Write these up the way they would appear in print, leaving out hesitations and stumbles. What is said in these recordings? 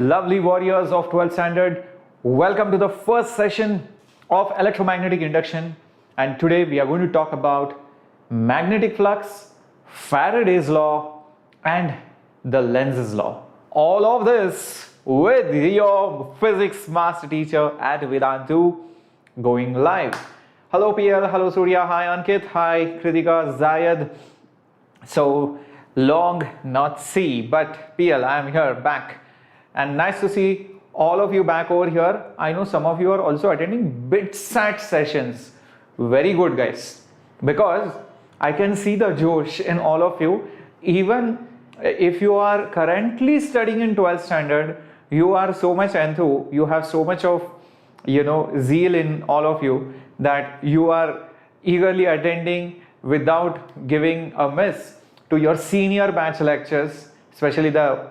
Lovely warriors of 12th standard, welcome to the first session of electromagnetic induction, and today we are going to talk about magnetic flux, Faraday's law and the Lenz's law. All of this with your physics master teacher at Vedantu, going live. Hello PL, hello Surya, hi Ankit, hi Kritika, Zayed. So long not see, but PL, I am here back. And nice to see all of you back over here. I know some of you are also attending BitSat sessions. Very good, guys, because I can see the Josh in all of you. Even if you are currently studying in 12th standard, you are so much enthused, you have so much of zeal in all of you that you are eagerly attending without giving a miss to your senior batch lectures, especially the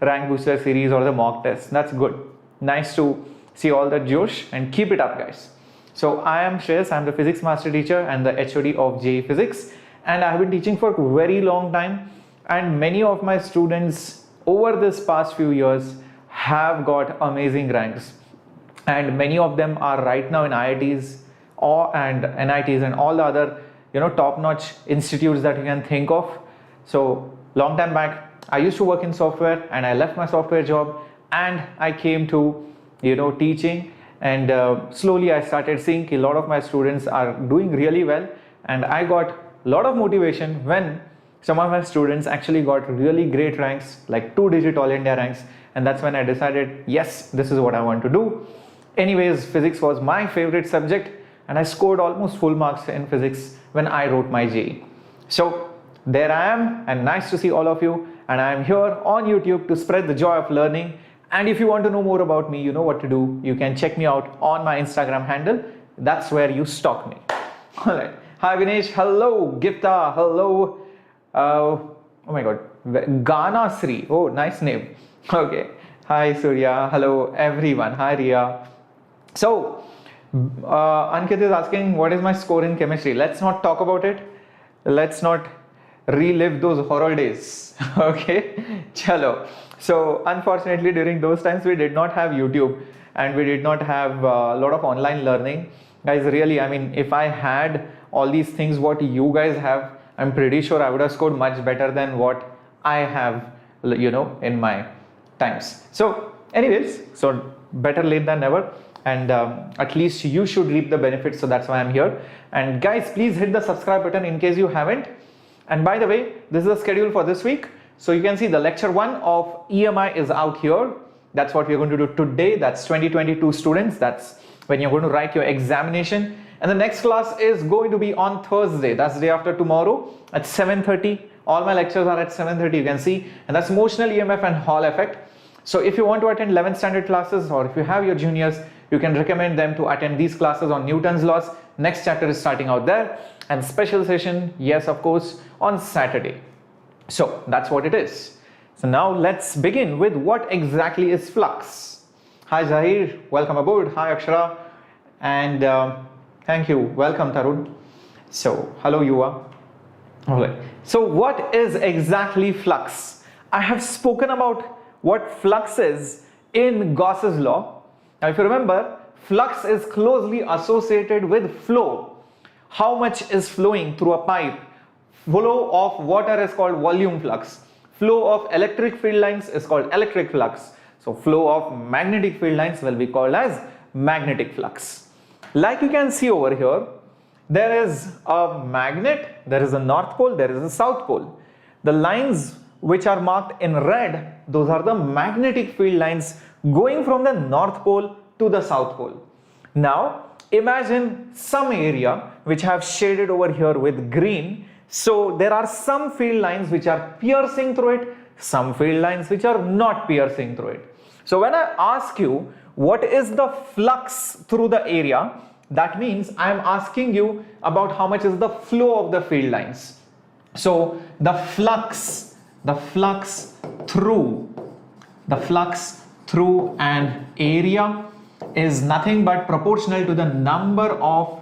rank booster series or the mock test. That's good. Nice to see all the Josh, and keep it up, guys. So I am Shreyas, I'm the physics master teacher and the HOD of JEE Physics, and I have been teaching for a very long time, and many of my students over this past few years have got amazing ranks, and many of them are right now in IITs and NITs and all the other top-notch institutes that you can think of. So long time back I used to work in software, and I left my software job and I came to teaching, and slowly I started seeing a lot of my students are doing really well, and I got a lot of motivation when some of my students actually got really great ranks, like 2-digit All India ranks, and that's when I decided, yes, this is what I want to do. Anyways, physics was my favorite subject, and I scored almost full marks in physics when I wrote my JEE. So there I am, and nice to see all of you, and I am here on YouTube to spread the joy of learning. And if you want to know more about me, you know what to do. You can check me out on my Instagram handle. That's where you stalk me. All right. Hi Vinesh, hello. Gipta, hello. Oh my god, Gana Sri. Oh, nice name. Okay. Hi Surya, hello everyone. Hi Ria. So Ankit is asking, what is my score in chemistry? Let's not talk about it. Let's not relive those horror days. Okay, chalo. So unfortunately during those times we did not have YouTube, and we did not have a lot of online learning, guys. Really, I mean, if I had all these things what you guys have, I'm pretty sure I would have scored much better than what I have in my times. So anyways, so better late than never, and at least you should reap the benefits. So that's why I'm here. And guys, please hit the subscribe button in case you haven't. And by the way, this is the schedule for this week. So you can see the lecture 1 of EMI is out here. That's what we're going to do today. That's 2022 students. That's when you're going to write your examination. And the next class is going to be on Thursday. That's day after tomorrow at 7:30. All my lectures are at 7:30, you can see. And that's motional EMF and Hall effect. So if you want to attend 11th standard classes, or if you have your juniors, you can recommend them to attend these classes on Newton's laws. Next chapter is starting out there, and special session, yes, of course, on Saturday. So that's what it is. So now let's begin with what exactly is flux. Hi Zahir, welcome aboard. Hi Akshara, and thank you. Welcome Tarun. So hello Yuva. Alright. So what is exactly flux? I have spoken about what flux is in Gauss's law. Now if you remember, flux is closely associated with flow. How much is flowing through a pipe? Flow of water is called volume flux. Flow of electric field lines is called electric flux. So flow of magnetic field lines will be called as magnetic flux. Like you can see over here, there is a magnet, there is a north pole, there is a south pole. The lines which are marked in red, those are the magnetic field lines going from the north pole to the south pole. Now imagine some area which I have shaded over here with green. So there are some field lines which are piercing through it, some field lines which are not piercing through it. So when I ask you what is the flux through the area, that means I am asking you about how much is the flow of the field lines. So the flux through an area is nothing but proportional to the number of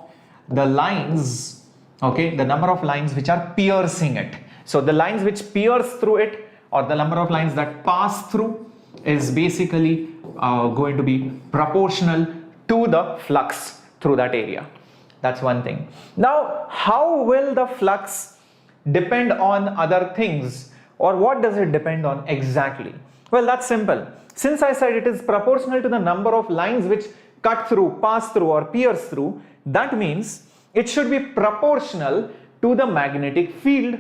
the lines, okay, the number of lines which are piercing it. So the lines which pierce through it, or the number of lines that pass through, is basically going to be proportional to the flux through that area. That's one thing. Now, how will the flux depend on other things, or what does it depend on exactly? Well, that's simple. Since I said it is proportional to the number of lines which cut through, pass through or pierce through, that means it should be proportional to the magnetic field,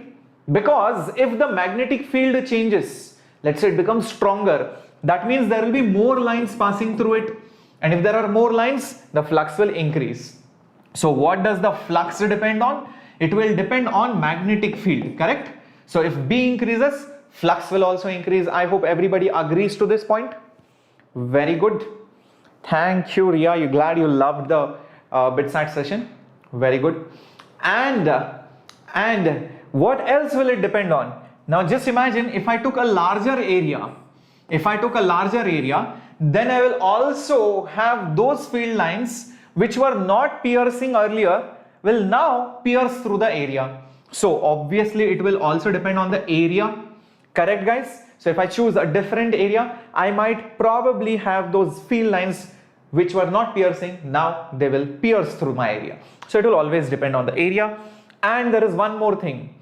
because if the magnetic field changes, let's say it becomes stronger, that means there will be more lines passing through it, and if there are more lines, the flux will increase. So what does the flux depend on? It will depend on magnetic field, correct? So if B increases, flux will also increase. I hope everybody agrees to this point. Very good. Thank you, Ria. You're glad you loved the BitSat session. Very good. And what else will it depend on? Now just imagine if I took a larger area. If I took a larger area, then I will also have those field lines which were not piercing earlier will now pierce through the area. So obviously it will also depend on the area. Correct, guys? So if I choose a different area, I might probably have those field lines which were not piercing, now they will pierce through my area. So it will always depend on the area. And there is one more thing.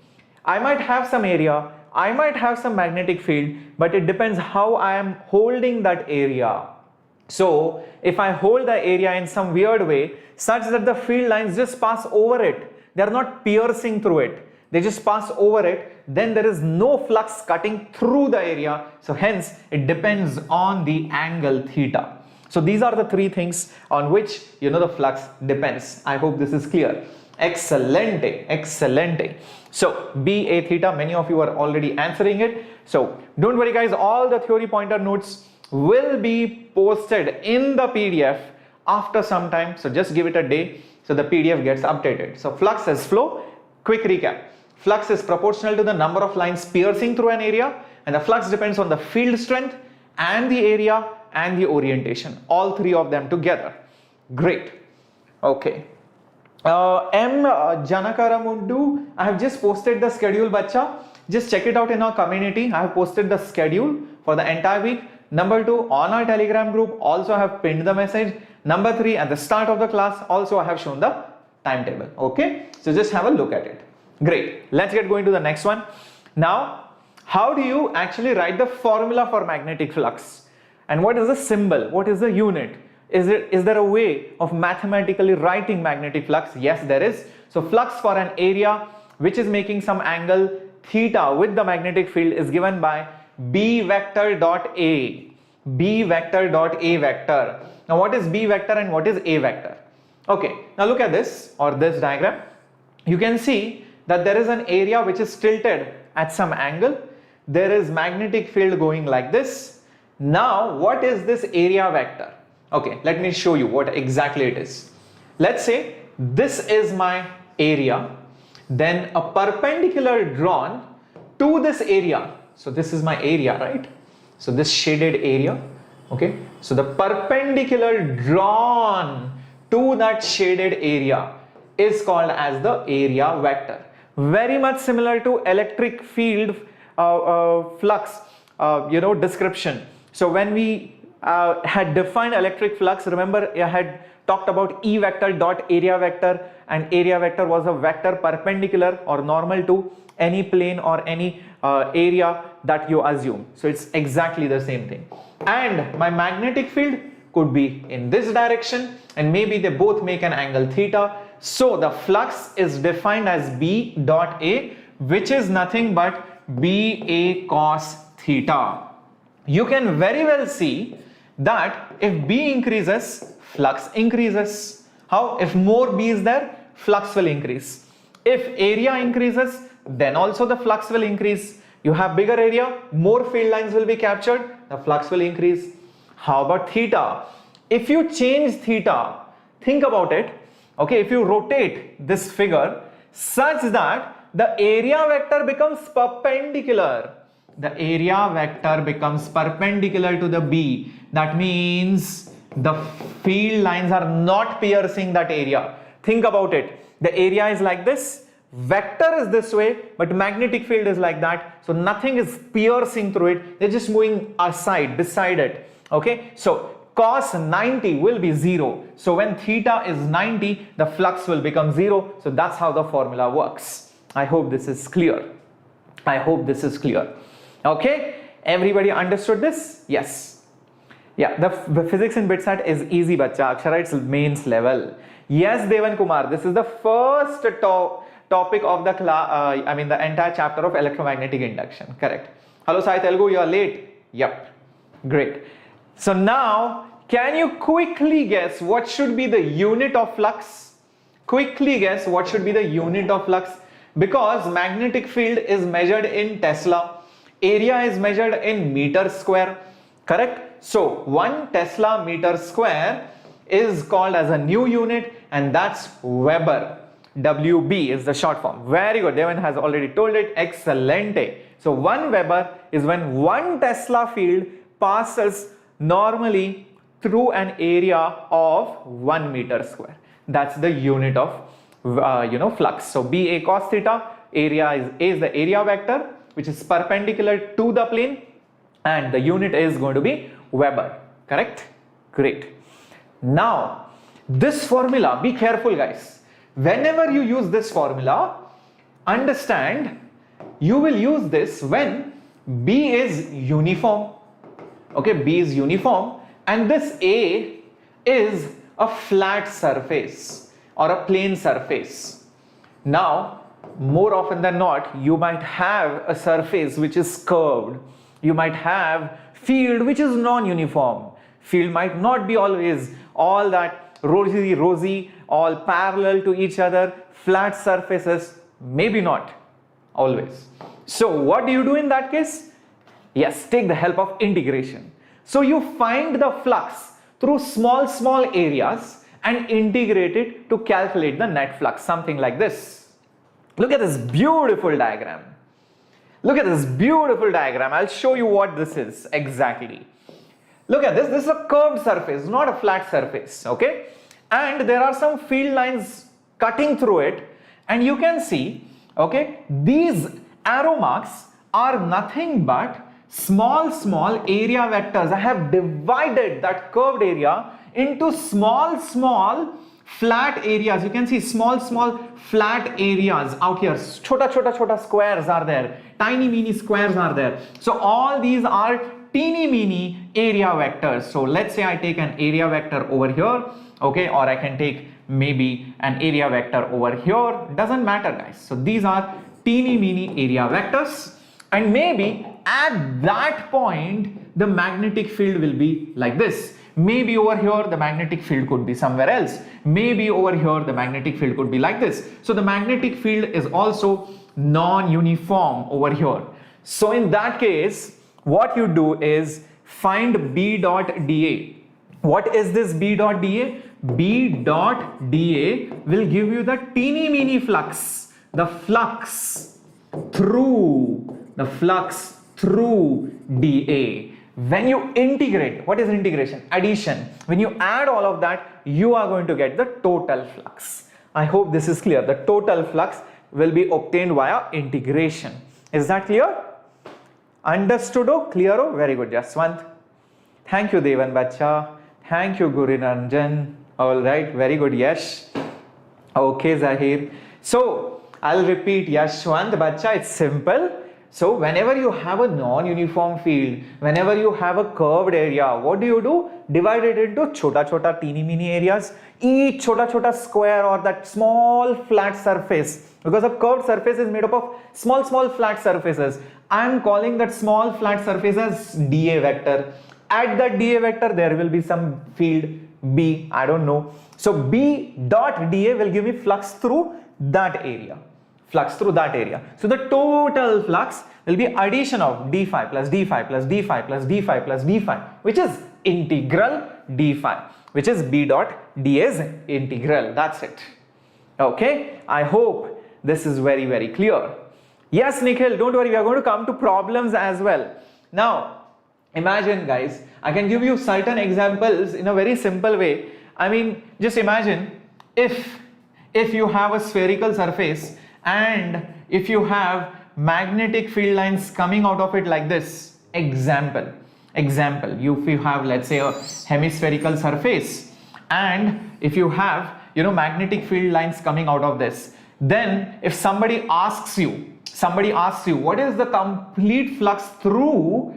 I might have some area, I might have some magnetic field, but it depends how I am holding that area. So if I hold the area in some weird way, such that the field lines just pass over it, they are not piercing through it, they just pass over it, then there is no flux cutting through the area. So hence it depends on the angle theta. So these are the three things on which the flux depends. I hope this is clear. Excelente, excelente. So B A theta, many of you are already answering it. So don't worry, guys, all the theory pointer notes will be posted in the PDF after some time. So just give it a day so the PDF gets updated. So flux as flow. Quick recap. Flux is proportional to the number of lines piercing through an area, and the flux depends on the field strength and the area and the orientation, all three of them together. Great. Okay. M Janakaramundu, I have just posted the schedule, bacha. Just check it out in our community. I have posted the schedule for the entire week. Number 2, on our Telegram group also I have pinned the message. Number 3, at the start of the class also I have shown the timetable. Okay, so just have a look at it. Great. Let's get going to the next one. Now, how do you actually write the formula for magnetic flux? And what is the symbol? What is the unit? Is there a way of mathematically writing magnetic flux? Yes, there is. So flux for an area which is making some angle theta with the magnetic field is given by B vector dot A. B vector dot A vector. Now what is B vector and what is A vector? Okay, now look at this or this diagram. You can see that there is an area which is tilted at some angle. There is magnetic field going like this. Now what is this area vector? Okay, let me show you what exactly it is. Let's say this is my area, then a perpendicular drawn to this area. So this is my area, right? So this shaded area, okay? So the perpendicular drawn to that shaded area is called as the area vector. Very much similar to electric field flux, description. So when we had defined electric flux, remember I had talked about E vector dot area vector, and area vector was a vector perpendicular or normal to any plane or any area that you assume. So it's exactly the same thing. And my magnetic field could be in this direction, and maybe they both make an angle theta. So the flux is defined as B dot A, which is nothing but BA cos theta. You can very well see that if B increases, flux increases. How? If more B is there, flux will increase. If area increases, then also the flux will increase. You have bigger area, more field lines will be captured, the flux will increase. How about theta? If you change theta, think about it. Okay, if you rotate this figure such that the area vector becomes perpendicular, the area vector becomes perpendicular to the B. That means the field lines are not piercing that area. Think about it. The area is like this, vector is this way, but magnetic field is like that. So nothing is piercing through it. They're just moving aside, beside it. Okay, so cos 90 will be 0. So when theta is 90, the flux will become 0. So that's how the formula works. I hope this is clear. I hope this is clear. Okay, everybody understood this? Yes. Yeah, the physics in BitSat is easy, bacha. Akshara, it's mains level. Yes, Devan Kumar, this is the first topic of the class, the entire chapter of electromagnetic induction. Correct. Hello, Sai Telugu, you are late. Yep. Great. So now, can you quickly guess what should be the unit of flux? Quickly guess what should be the unit of flux? Because magnetic field is measured in Tesla, area is measured in meter square. Correct? So 1 Tesla meter square is called as a new unit, and that's Weber. WB is the short form. Very good. Devan has already told it. Excelente. So 1 Weber is when 1 Tesla field passes normally through an area of 1 meter square. That's the unit of flux. So BA cos theta, area is the area vector which is perpendicular to the plane, and the unit is going to be Weber. Correct? Great. Now this formula, be careful guys. Whenever you use this formula, understand you will use this when B is uniform. Okay, B is uniform and this A is a flat surface or a plane surface. Now, more often than not, you might have a surface which is curved. You might have field which is non-uniform. Field might not be always all that rosy, all parallel to each other. Flat surfaces, maybe not always. So what do you do in that case? Yes, take the help of integration. So you find the flux through small areas and integrate it to calculate the net flux, something like this. Look at this beautiful diagram. Look at this beautiful diagram. I'll show you what this is exactly. Look at this. This is a curved surface, not a flat surface. Okay, and there are some field lines cutting through it, and you can see, okay, these arrow marks are nothing but small area vectors. I have divided that curved area into small flat areas. You can see small flat areas out here. Chota squares are there. Tiny mini squares are there. So all these are teeny mini area vectors. So let's say I take an area vector over here, okay, or I can take maybe an area vector over here. Doesn't matter, guys. So these are teeny mini area vectors, and maybe at that point the magnetic field will be like this. Maybe over here the magnetic field could be somewhere else. Maybe over here the magnetic field could be like this. So the magnetic field is also non-uniform over here. So in that case, what you do is find B dot dA. What is this B dot dA? B dot dA will give you the teeny mini flux, the flux through dA. When you integrate, what is integration? Addition. When you add all of that, you are going to get the total flux. I hope this is clear. The total flux will be obtained via integration. Is that clear? Understood? Oh, clear? Oh, very good, Jaswant. Thank you, Devan Bacha. Thank you, Guru Ranjan. All right, very good, Yash. Okay, Zahir. So I'll repeat, Yashwant Bacha, it's simple. So whenever you have a non-uniform field, whenever you have a curved area, what do? Divide it into chota teeny mini areas. Each chota square or that small flat surface, because a curved surface is made up of small flat surfaces. I am calling that small flat surface as dA vector. At that dA vector there will be some field B, I don't know. So B dot dA will give me flux through that area. So the total flux will be addition of d phi plus d phi plus d phi plus d phi plus d phi, which is integral d phi, which is B dot dA's integral. That's it. Okay, I hope this is very clear. Yes, Nikhil, don't worry, we are going to come to problems as well. Now imagine, guys, I can give you certain examples in a very simple way. I mean, just imagine if you have a spherical surface and if you have magnetic field lines coming out of it like this, example, if you have, let's say, a hemispherical surface, and if you have, magnetic field lines coming out of this, then if somebody asks you what is the complete flux through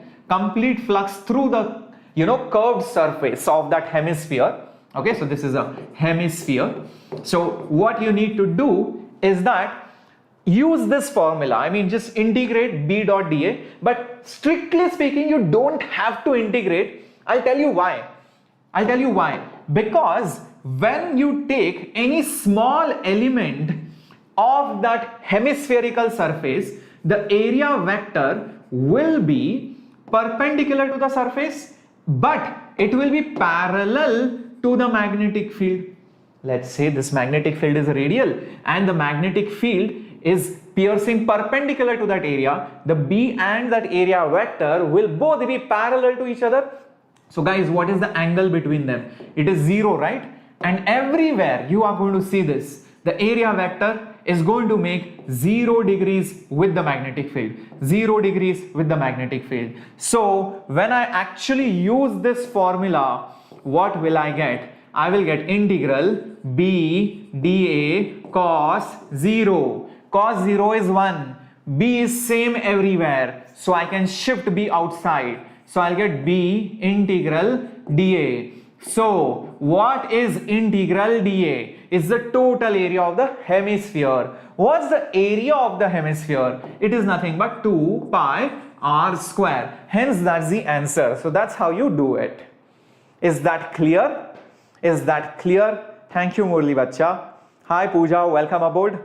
the curved surface of that hemisphere. Okay, so this is a hemisphere. So what you need to do is that use this formula. I mean, just integrate B dot dA, but strictly speaking, you don't have to integrate. I'll tell you why. Because when you take any small element of that hemispherical surface, the area vector will be perpendicular to the surface, but it will be parallel to the magnetic field. Let's say this magnetic field is radial and the magnetic field is piercing perpendicular to that area. The B and that area vector will both be parallel to each other. So guys, what is the angle between them? It is 0, right? And everywhere you are going to see this. The area vector is going to make 0 degrees with the magnetic field. 0 degrees with the magnetic field. So when I actually use this formula, what will I get? I will get integral B dA cos 0. Cos 0 is 1. B is same everywhere. So I can shift B outside. So I'll get B integral dA. So what is integral dA? Is the total area of the hemisphere. What's the area of the hemisphere? It is nothing but 2 pi r square. Hence that's the answer. So that's how you do it. Is that clear? Thank you, Murli Bacha. Hi Pooja, welcome aboard.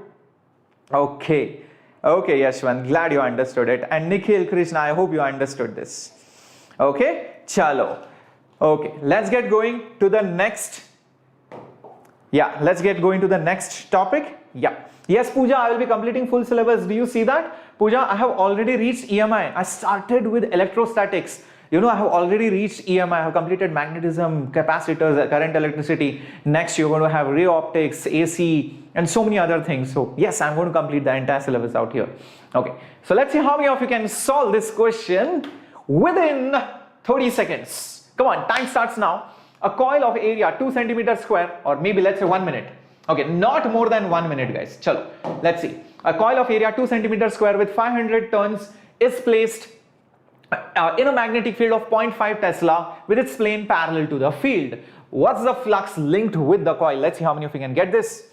Okay, Yashwant, glad you understood it. And Nikhil Krishna, I hope you understood this. Okay, chalo. Okay, let's get going to the next. Yeah, let's get going to the next topic. Yeah. Yes, Pooja, I will be completing full syllabus. Do you see that? Pooja, I have already reached EMI. I started with electrostatics. I have already reached EMI. I have completed magnetism, capacitors, current, electricity. Next, you're going to have ray optics, AC, and so many other things. So yes, I'm going to complete the entire syllabus out here. Okay, so let's see how many of you can solve this question within 30 seconds. Come on, time starts now. A coil of area 2 centimeters square, or maybe let's say 1 minute. Okay, not more than 1 minute, guys. Chalo, let's see. A coil of area 2 centimeters square with 500 turns is placed in a magnetic field of 0.5 Tesla with its plane parallel to the field. What's the flux linked with the coil? Let's see how many of you can get this.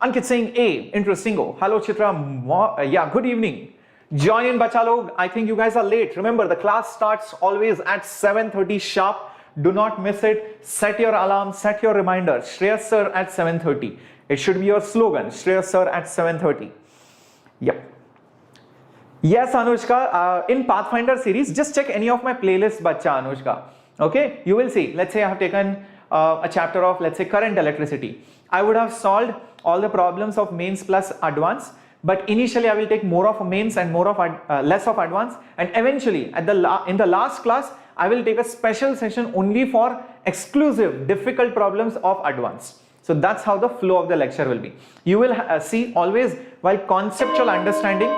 Ankit saying A, interesting. Hello Chitra, yeah, good evening. Join in Bachalog. I think you guys are late. Remember, the class starts always at 7:30 sharp. Do not miss it. Set your alarm, set your reminder. Shreyas sir at 7:30. It should be your slogan. Shreyas sir at 7:30. Yep. Yes, Anushka, in Pathfinder series, just check any of my playlists, Bacha Anushka. Okay, you will see. Let's say I have taken a chapter of, let's say, current electricity. I would have solved all the problems of mains plus advanced, but initially I will take more of mains and more of less of advanced, and eventually at in the last class I will take a special session only for exclusive difficult problems of advanced. So that's how the flow of the lecture will be. You will see always, while conceptual understanding,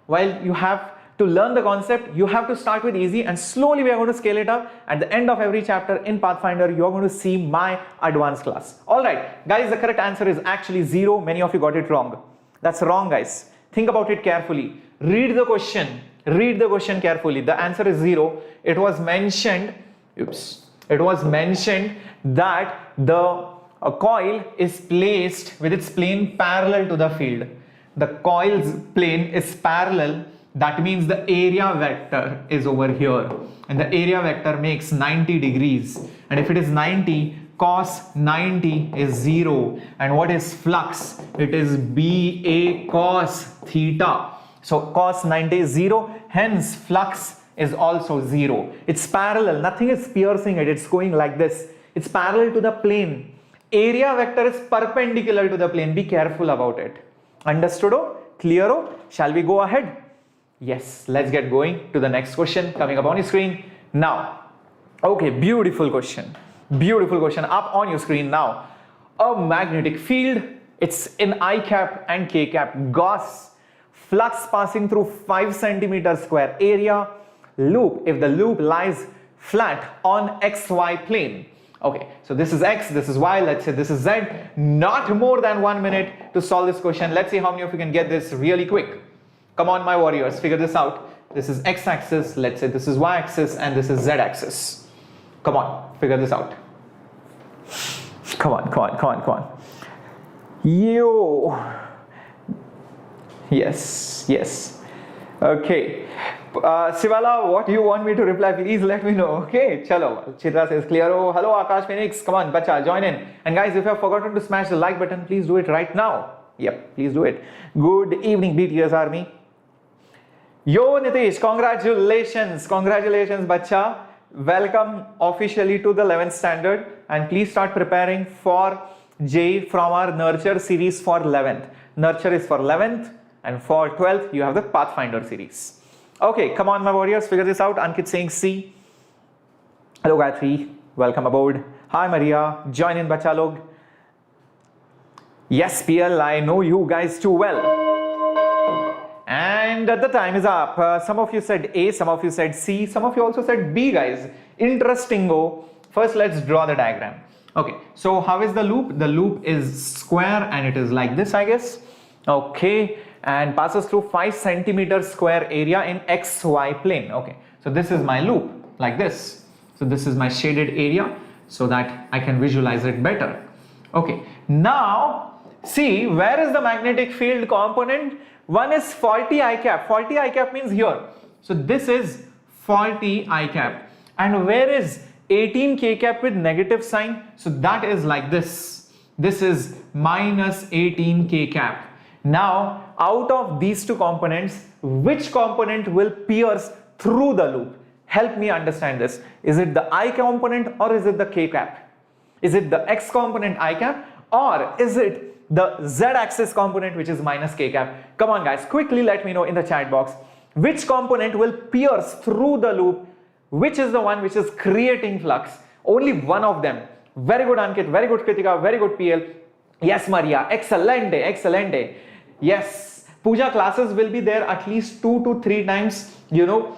while you have to learn the concept, you have to start with easy and slowly we are going to scale it up. At the end of every chapter in Pathfinder, you are going to see my advanced class. Alright, guys, the correct answer is actually 0. Many of you got it wrong. That's wrong, guys. Think about it carefully. Read the question. Read the question carefully. The answer is 0. It was mentioned, it was mentioned that a coil is placed with its plane parallel to the field. The coil's plane is parallel. That means the area vector is over here, and the area vector makes 90 degrees. And if it is 90, cos 90 is 0. And what is flux? It is BA cos theta. So cos 90 is 0, hence flux is also 0. It's parallel, nothing is piercing it, it's going like this. It's parallel to the plane. Area vector is perpendicular to the plane. Be careful about it. Understood? Clear? Shall we go ahead? Yes, let's get going to the next question coming up on your screen now. Okay, beautiful question. Beautiful question up on your screen now. A magnetic field It's in I cap and K cap. Gauss, flux passing through 5 centimeter square area, loop, if the loop lies flat on XY plane. Okay, so this is X, this is Y, let's say this is Z. Not more than 1 minute to solve this question. Let's see how many of you can get this really quick. Come on, my warriors, figure this out. This is X axis, let's say this is Y axis, and this is Z axis. Come on, figure this out. Come on, come on, come on, come on. Yo. Yes, yes. Okay. Sivala, what do you want me to reply? Please let me know. Okay, chalo. Chitra says clear. Oh, hello Akash Phoenix. Come on, bacha, join in. And guys, if you have forgotten to smash the like button, please do it right now. Yep, please do it. Good evening, BTS Army. Yo, Nitish, congratulations. Congratulations, bacha. Welcome officially to the 11th standard. And please start preparing for JEE from our Nurture series for 11th. Nurture is for 11th. And for 12th, you have the Pathfinder series. Okay, come on, my warriors, figure this out. Ankit saying C. Hello, Gayatri. Welcome aboard. Hi, Maria. Join in, bacha log. Yes, PL, I know you guys too well. And the time is up. Some of you said A, some of you said C, some of you also said B, guys. Interestingo. First, let's draw the diagram. Okay, so how is the loop? The loop is square and it is like this, I guess. Okay. And passes through 5 centimeter square area in XY plane. Okay, so this is my loop like this. So this is my shaded area so that I can visualize it better. Okay, now see, where is the magnetic field component? One is faulty I cap. Faulty I cap means here. So this is faulty I cap. And where is 18 K cap with negative sign? So that is like this. This is minus 18 K cap. Now, out of these two components, which component will pierce through the loop? Help me understand this. Is it the I component or is it the K cap? Is it the X component I cap or is it the Z axis component which is minus K cap? Come on guys, quickly let me know in the chat box. Which component will pierce through the loop? Which is the one which is creating flux? Only one of them. Very good Ankit, very good Kritika, very good PL. Yes Maria, excelente, excelente. Yes, puja classes will be there at least 2 to 3 times, you know,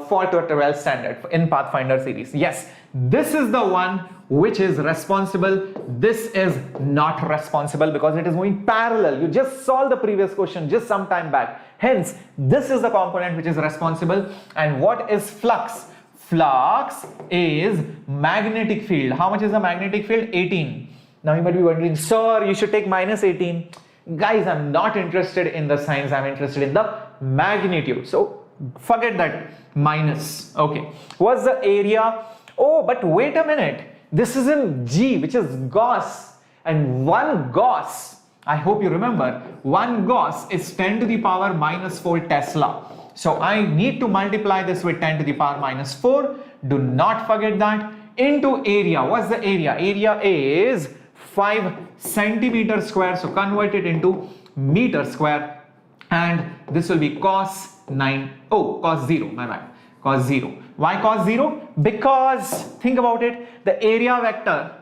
for 12th standard in Pathfinder series. Yes, this is the one which is responsible. This is not responsible because it is moving parallel. You just solved the previous question just some time back. Hence, this is the component which is responsible. And what is flux? Flux is magnetic field. How much is the magnetic field? 18. Now you might be wondering, sir, you should take minus 18. Guys, I'm not interested in the signs, I'm interested in the magnitude. So forget that minus. Okay, what's the area? Oh, but wait a minute. This is in G, which is Gauss. And one Gauss, I hope you remember, one Gauss is 10 to the power minus 4 Tesla. So I need to multiply this with 10 to the power minus 4. Do not forget that. Into area. What's the area? Area is 5 centimeter square, so convert it into meter square, and this will be cos 0, my bad, cos 0. Why cos 0? Because think about it, the area vector,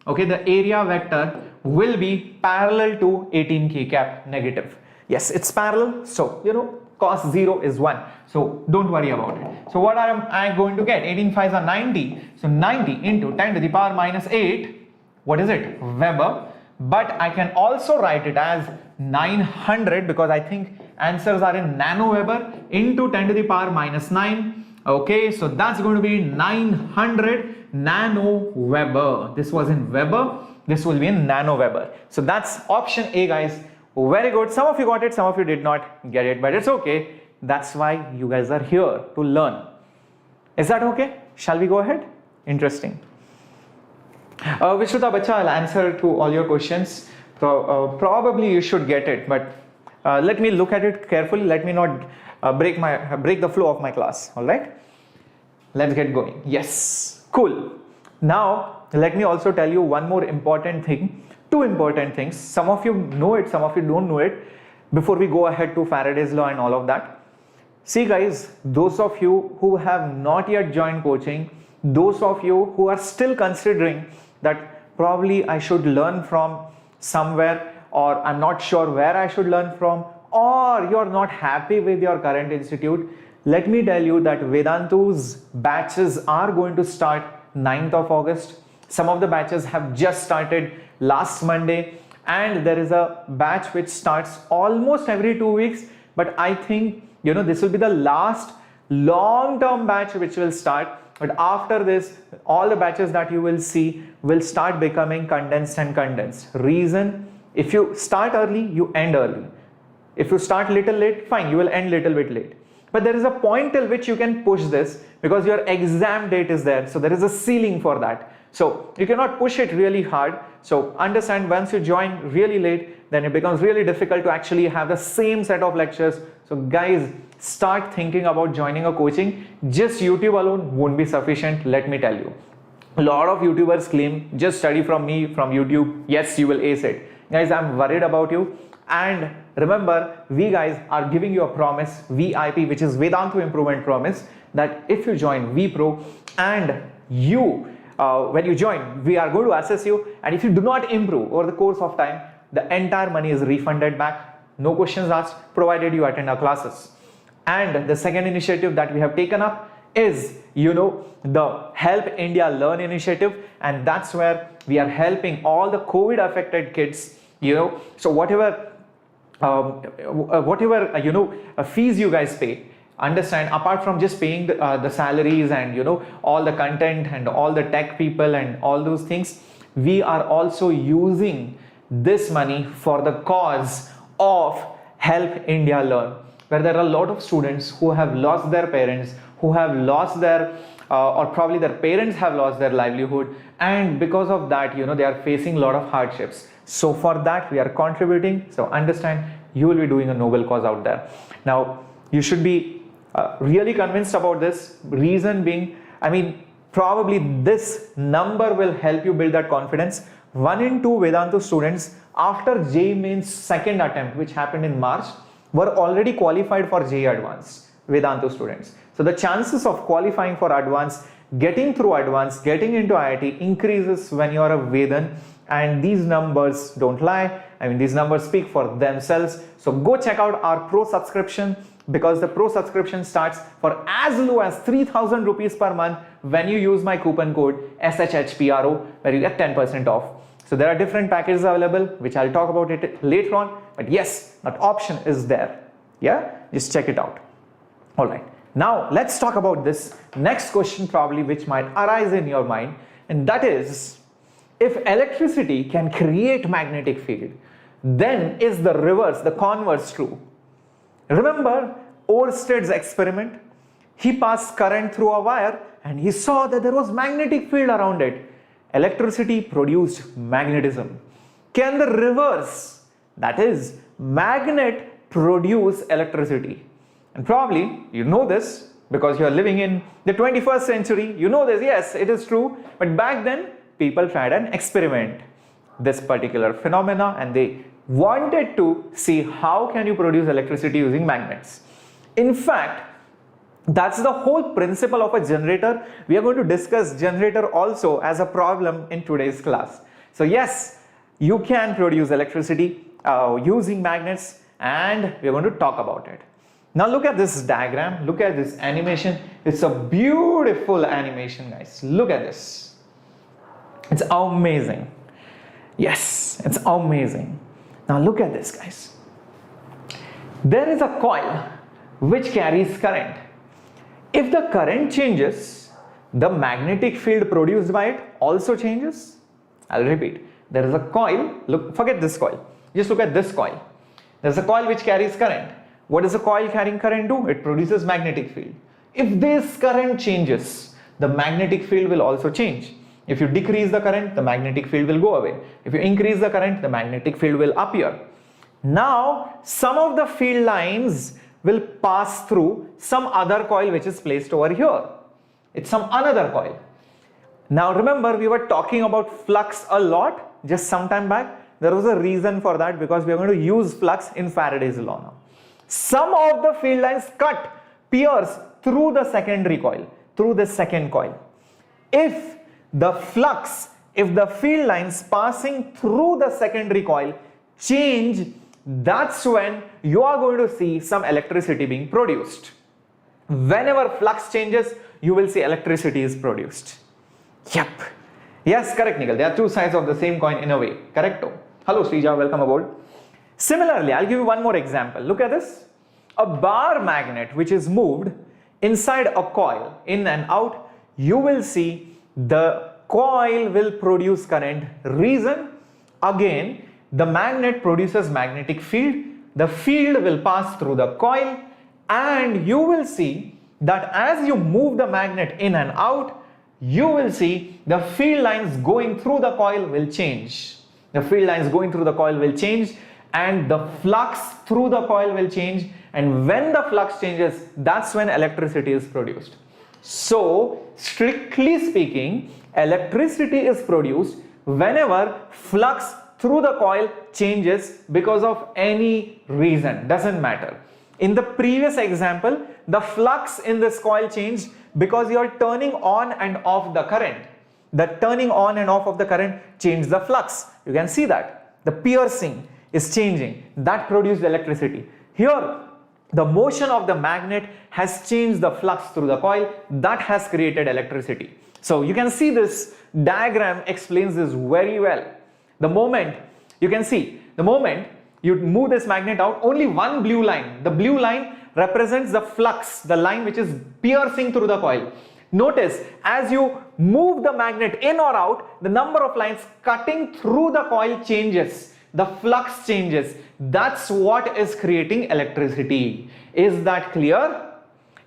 okay, the area vector will be parallel to 18 K cap negative. Yes, it's parallel, so you know cos 0 is 1, so don't worry about it. So what am I going to get? 18 5s are 90, so 90 into 10 to the power minus 8. What is it? Weber. But I can also write it as 900 because I think answers are in nano Weber into 10 to the power minus 9. Okay, so that's going to be 900 nano Weber. This was in Weber. This will be in nano Weber. So that's option A, guys. Very good. Some of you got it, some of you did not get it, but it's okay. That's why you guys are here to learn. Is that okay? Shall we go ahead? Interesting. Vishruta Bacha, I'll answer to all your questions. Probably you should get it, but let me look at it carefully. Let me not break the flow of my class. All right, let's get going. Yes, cool. Now let me also tell you one more important thing. Two important things. Some of you know it, some of you don't know it. Before we go ahead to Faraday's law and all of that. See guys, those of you who have not yet joined coaching, those of you who are still considering that probably I should learn from somewhere or I'm not sure where I should learn from, or you're not happy with your current institute, let me tell you that Vedantu's batches are going to start 9th of August. Some of the batches have just started last Monday, and there is a batch which starts almost every 2 weeks, but I think this will be the last long-term batch which will start. But after this, all the batches that you will see will start becoming condensed and condensed. Reason, if you start early, you end early. If you start little late, fine, you will end little bit late. But there is a point till which you can push this because your exam date is there. So there is a ceiling for that. So you cannot push it really hard. So understand, once you join really late, then it becomes really difficult to actually have the same set of lectures. So guys, start thinking about joining a coaching. Just YouTube alone won't be sufficient, let me tell you. A lot of YouTubers claim, just study from me, from YouTube. Yes, you will ace it. Guys, I'm worried about you. And remember, we guys are giving you a promise, VIP, which is Vedantu Improvement Promise, that if you join VPro and when you join, we are going to assess you, and if you do not improve over the course of time, the entire money is refunded back, no questions asked, provided you attend our classes. And the second initiative that we have taken up is, the Help India Learn initiative, and that's where we are helping all the COVID affected kids, so whatever fees you guys pay, understand, apart from just paying the salaries and all the content and all the tech people and all those things, we are also using this money for the cause of Help India Learn, where there are a lot of students who have lost their parents, who have lost their or probably their parents have lost their livelihood, and because of that they are facing a lot of hardships. So for that we are contributing. So understand, you will be doing a noble cause out there. Now you should be really convinced about this. Reason being, probably this number will help you build that confidence. 1 in 2 Vedantu students after JEE Mains second attempt, which happened in March, were already qualified for JEE Advanced, Vedantu students. So the chances of qualifying for Advanced, getting through Advanced, getting into IIT increases when you are a Vedan, and these numbers don't lie. These numbers speak for themselves. So go check out our pro subscription, because the pro subscription starts for as low as 3,000 rupees per month when you use my coupon code SHHPRO, where you get 10% off. So there are different packages available, which I'll talk about it later on. But yes, that option is there. Yeah, just check it out. All right. Now let's talk about this next question probably which might arise in your mind, and that is, if electricity can create magnetic field, then is the reverse, the converse true? Remember Ørsted's experiment? He passed current through a wire and he saw that there was magnetic field around it. Electricity produced magnetism. Can the reverse, that is, magnet, produce electricity? And probably you know this because you are living in the 21st century. You know this, yes, it is true. But back then, people tried an experiment, this particular phenomena, and they wanted to see how can you produce electricity using magnets. In fact, that's the whole principle of a generator. We are going to discuss generator also as a problem in today's class. So yes, you can produce electricity using magnets, and we are going to talk about it. Now look at this diagram, look at this animation. It's a beautiful animation, guys. Look at this. It's amazing. Yes, it's amazing. Now look at this, guys. There is a coil which carries current. If the current changes, the magnetic field produced by it also changes. I'll repeat. There is a coil. Look, forget this coil. Just look at this coil. There's a coil which carries current. What does a coil carrying current do? It produces magnetic field. If this current changes, the magnetic field will also change. If you decrease the current, the magnetic field will go away. If you increase the current, the magnetic field will appear. Now, some of the field lines will pass through some other coil which is placed over here. It's some another coil. Now remember, we were talking about flux a lot just some time back. There was a reason for that, because we are going to use flux in Faraday's law now. Some of the field lines pierce through the secondary coil, through the second coil. If the field lines passing through the secondary coil change, that's when you are going to see some electricity being produced. Whenever flux changes, you will see electricity is produced. Yep. Yes, correct, Nikhil. They are two sides of the same coin in a way. Correcto. Hello, Srija. Welcome aboard. Similarly, I'll give you one more example. Look at this. A bar magnet which is moved inside a coil, in and out, you will see the coil will produce current. Reason? Again, the magnet produces magnetic field. The field will pass through the coil, and you will see that as you move the magnet in and out, you will see the field lines going through the coil will change. The field lines going through the coil will change, and the flux through the coil will change. And when the flux changes, that's when electricity is produced. So, strictly speaking, electricity is produced whenever flux through the coil changes because of any reason, doesn't matter. In the previous example, the flux in this coil changed because you are turning on and off the current. The turning on and off of the current changed the flux. You can see that. The piercing is changing. That produced electricity. Here, the motion of the magnet has changed the flux through the coil. That has created electricity. So you can see this diagram explains this very well. The moment you can see, the moment you move this magnet out, only one blue line. The blue line represents the flux, the line which is piercing through the coil. Notice, as you move the magnet in or out, the number of lines cutting through the coil changes. The flux changes. That's what is creating electricity. Is that clear?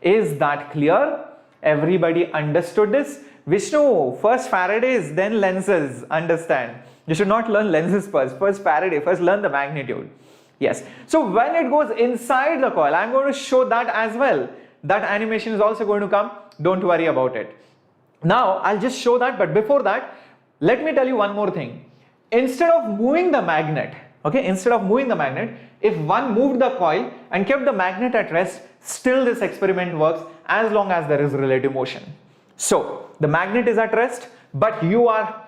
Is that clear? Everybody understood this? Vishnu, first Faraday's, then Lenz's. Understand. You should not learn Lenz's first. First Faraday, first learn the magnitude. Yes. So when it goes inside the coil, I'm going to show that as well. That animation is also going to come. Don't worry about it. Now, I'll just show that. But before that, let me tell you one more thing. Instead of moving the magnet, okay, instead of moving the magnet, if one moved the coil and kept the magnet at rest, still this experiment works as long as there is relative motion. So the magnet is at rest, but you are,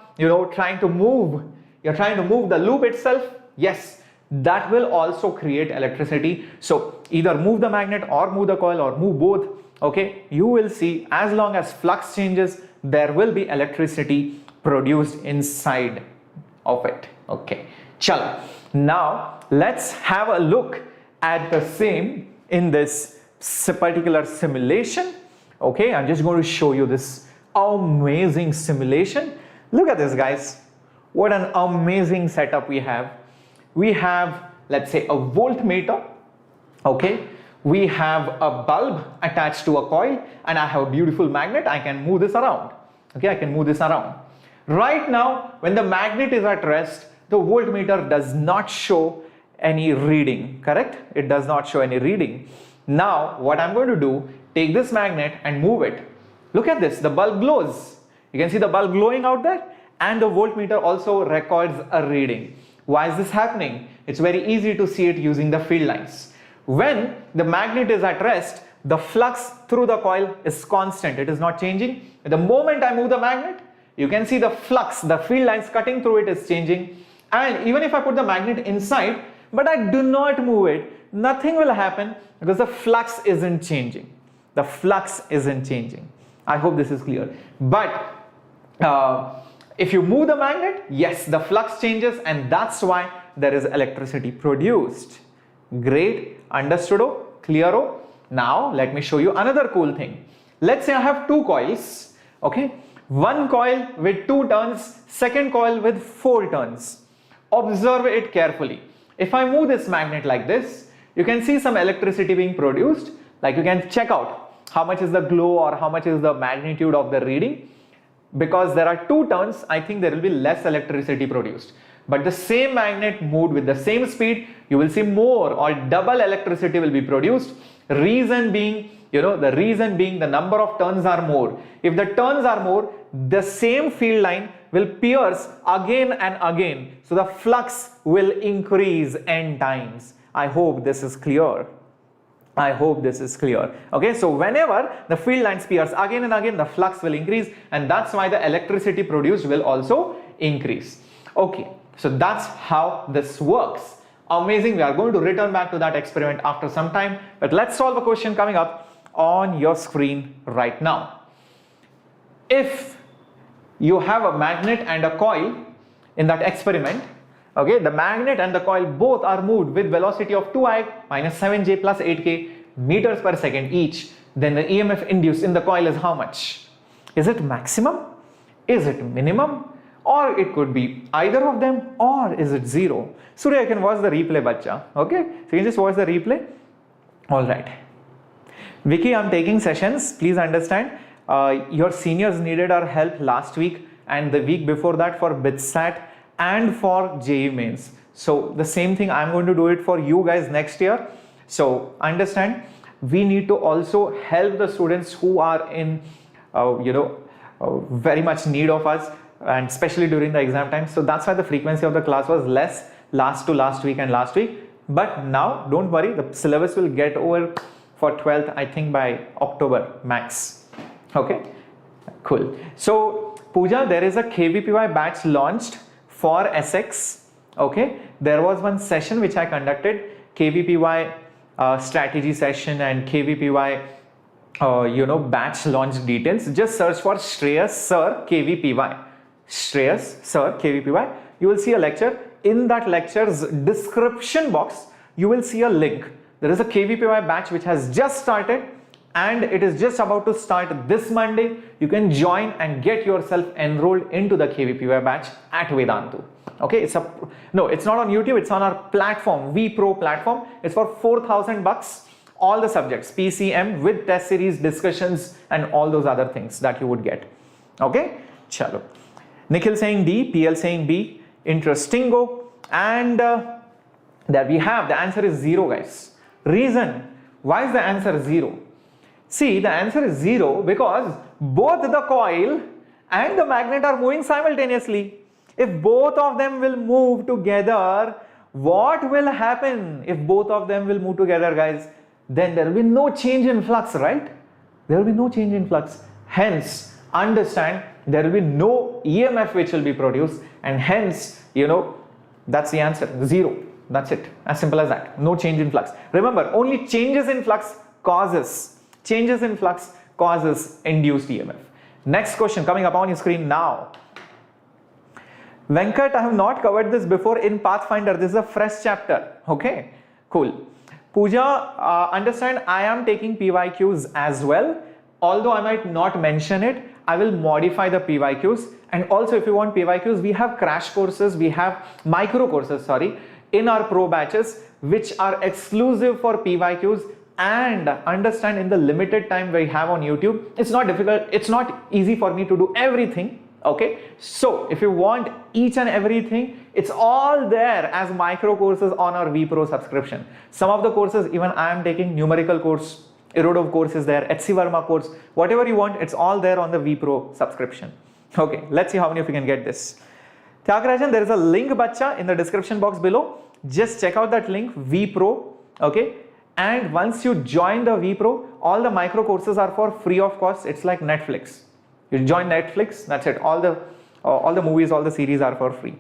trying to move. You're trying to move the loop itself. Yes, that will also create electricity. So either move the magnet or move the coil or move both. Okay, you will see as long as flux changes, there will be electricity produced inside of it. Okay, chalo. Now let's have a look at the same in this particular simulation. Okay, I'm just going to show you this amazing simulation. Look at this, guys. What an amazing setup we have. We have, let's say, a voltmeter. Okay, we have a bulb attached to a coil, and I have a beautiful magnet. I can move this around. Okay, I can move this around. Right now, when the magnet is at rest, the voltmeter does not show any reading, correct? It does not show any reading. Now, what I'm going to do, take this magnet and move it. Look at this, the bulb glows. You can see the bulb glowing out there, and the voltmeter also records a reading. Why is this happening? It's very easy to see it using the field lines. When the magnet is at rest, the flux through the coil is constant. It is not changing. The moment I move the magnet, you can see the flux, the field lines cutting through it is changing. And even if I put the magnet inside, but I do not move it, nothing will happen because the flux isn't changing. The flux isn't changing. I hope this is clear. But if you move the magnet, yes, the flux changes, and that's why there is electricity produced. Great. Understoodo? Clearo? Now, let me show you another cool thing. Let's say I have two coils. Okay. One coil with 2 turns, second coil with 4 turns. Observe it carefully. If I move this magnet like this, you can see some electricity being produced. Like you can check out how much is the glow or how much is the magnitude of the reading. Because there are 2 turns, I think there will be less electricity produced. But the same magnet moved with the same speed, you will see more or double electricity will be produced. Reason being, the number of turns are more. If the turns are more, the same field line will pierce again and again. So the flux will increase n times. I hope this is clear. I hope this is clear. Okay, so whenever the field lines pierce again and again, the flux will increase, and that's why the electricity produced will also increase. Okay, so that's how this works. Amazing. We are going to return back to that experiment after some time, but let's solve a question coming up on your screen right now. If you have a magnet and a coil in that experiment, okay, the magnet and the coil both are moved with velocity of 2I minus 7J plus 8K meters per second each, then the EMF induced in the coil is how much? Is it maximum? Is it minimum? Or it could be either of them, or is it zero? Surya, you can watch the replay, bacha. Okay, so you can just watch the replay. All right. Vicky, I'm taking sessions. Please understand, your seniors needed our help last week and the week before that for BITSAT and for JEE mains. So the same thing, I'm going to do it for you guys next year. So understand, we need to also help the students who are in, very much need of us, and especially during the exam time. So that's why the frequency of the class was less last week and last week. But now don't worry, the syllabus will get over for 12th, I think by October max. Okay, cool. So Pooja, there is a Kvpy batch launched for SX. Okay, there was one session which I conducted, Kvpy strategy session and Kvpy batch launch details. Just search for Shreyas Sir Kvpy. Shreyas Sir Kvpy. You will see a lecture. In that lecture's description box, you will see a link. There is a Kvpy batch which has just started and it is just about to start this Monday. You can join and get yourself enrolled into the Kvpy batch at Vedantu. Okay, it's not on YouTube, it's on our platform, vPro platform. It's for 4,000 bucks. All the subjects, PCM with test series, discussions and all those other things that you would get. Okay, chalo. Nikhil saying D, PL saying B, interestingo, and there we have, the answer is 0, guys. Reason, why is the answer 0? See, the answer is 0 because both the coil and the magnet are moving simultaneously. If both of them will move together, what will happen? If both of them will move together, guys, then there will be no change in flux, right? There will be no change in flux. Hence, understand, there will be no EMF which will be produced, and hence, that's the answer, 0. That's it, as simple as that. No change in flux. Remember, only changes in flux causes induced EMF. Next question coming up on your screen now. Venkat, I have not covered this before in Pathfinder. This is a fresh chapter. Okay, cool. Pooja, understand, I am taking PYQs as well. Although I might not mention it, I will modify the PYQs. And also, if you want PYQs, we have crash courses, we have micro courses, sorry, in our pro batches, which are exclusive for PYQs. And understand, in the limited time we have on YouTube, it's not difficult, it's not easy for me to do everything. Okay, so if you want each and everything, it's all there as micro courses on our vPro subscription. Some of the courses, even I am taking numerical course, Erudov course is there, HC Verma course, whatever you want, it's all there on the vPro subscription. Okay, let's see how many of you can get this. Tyagarajan, there is a link, bacha, in the description box below. Just check out that link, vPro. Okay, and once you join the vPro, all the micro courses are for free of cost. It's like Netflix. You join Netflix, that's it. All the movies, all the series are for free.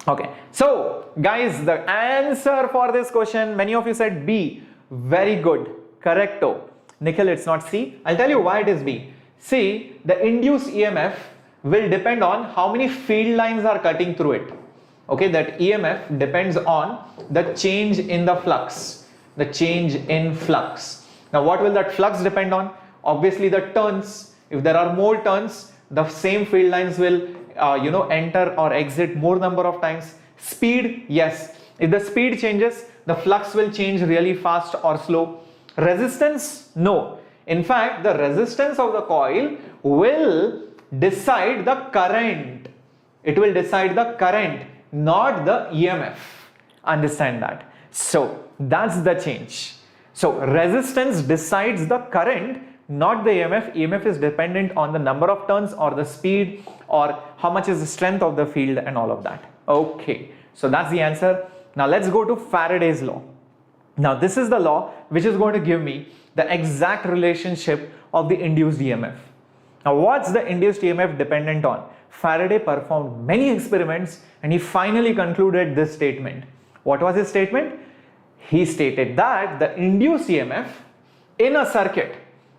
Okay, so guys, the answer for this question, many of you said B. Very good, correcto. Nikhil, it's not C. I'll tell you why it is B. See, the induced EMF will depend on how many field lines are cutting through it. Okay, that EMF depends on the change in the flux. The change in flux. Now, what will that flux depend on? Obviously, the turns. If there are more turns, the same field lines will enter or exit more number of times. Speed, yes. If the speed changes, the flux will change really fast or slow. Resistance, no. In fact, the resistance of the coil will decide the current. It will decide the current, not the EMF. Understand that. So that's the change. So resistance decides the current, not the EMF. EMF is dependent on the number of turns or the speed or how much is the strength of the field and all of that. Okay, so that's the answer. Now let's go to Faraday's law. Now this is the law which is going to give me the exact relationship of the induced EMF. Now what's the induced EMF dependent on? Faraday performed many experiments and he finally concluded this statement. What was his statement? He stated that the induced EMF in a circuit,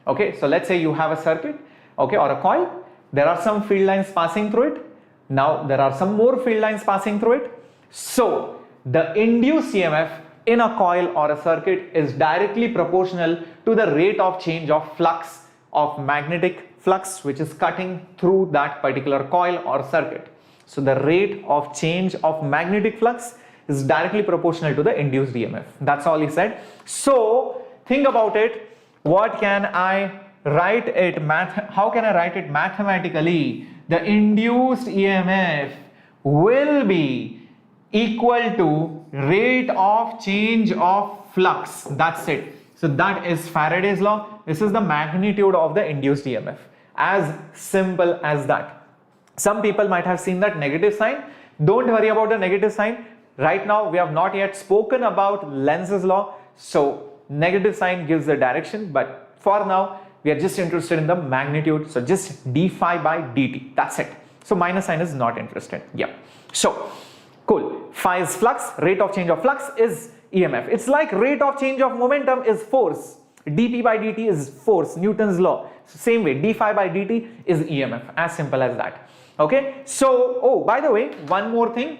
okay, so let's say you have a circuit, okay, or a coil, there are some field lines passing through it. Now there are some more field lines passing through it. So the induced EMF in a coil or a circuit is directly proportional to the rate of change of flux, of magnetic flux, which is cutting through that particular coil or circuit. So the rate of change of magnetic flux is directly proportional to the induced EMF. That's all he said. So think about it. What can I write it? How can I write it mathematically? The induced EMF will be equal to rate of change of flux. That's it. So that is Faraday's law. This is the magnitude of the induced EMF. As simple as that. Some people might have seen that negative sign. Don't worry about the negative sign. Right now we have not yet spoken about Lenz's law. So negative sign gives the direction, but for now we are just interested in the magnitude. So just d phi by dt. That's it. So minus sign is not interested. Yeah. So cool. Phi is flux. Rate of change of flux is EMF. It's like rate of change of momentum is force. dp by dt is force. Newton's law. So same way, d phi by dt is EMF. As simple as that. Okay. So, oh, by the way, one more thing.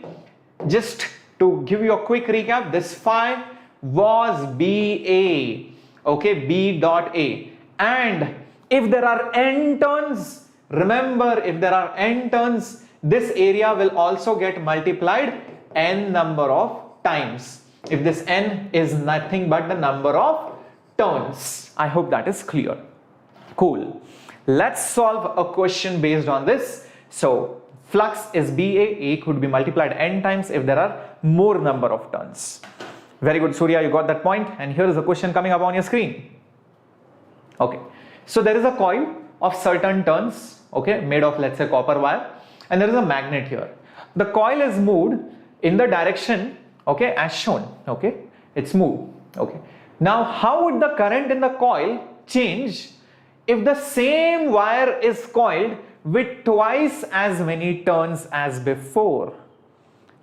Just to give you a quick recap, this phi was BA. Okay, B dot A. And if there are n turns, remember, if there are n turns, this area will also get multiplied n number of times. If this n is nothing but the number of turns. I hope that is clear. Cool. Let's solve a question based on this. So flux is BA, A could be multiplied n times if there are more number of turns. Very good, Surya, you got that point. And here is a question coming up on your screen. Okay, so there is a coil of certain turns, okay, made of, let's say, copper wire, and there is a magnet here. The coil is moved in the direction, okay, as shown, okay, it's moved, okay. Now, how would the current in the coil change if the same wire is coiled with twice as many turns as before?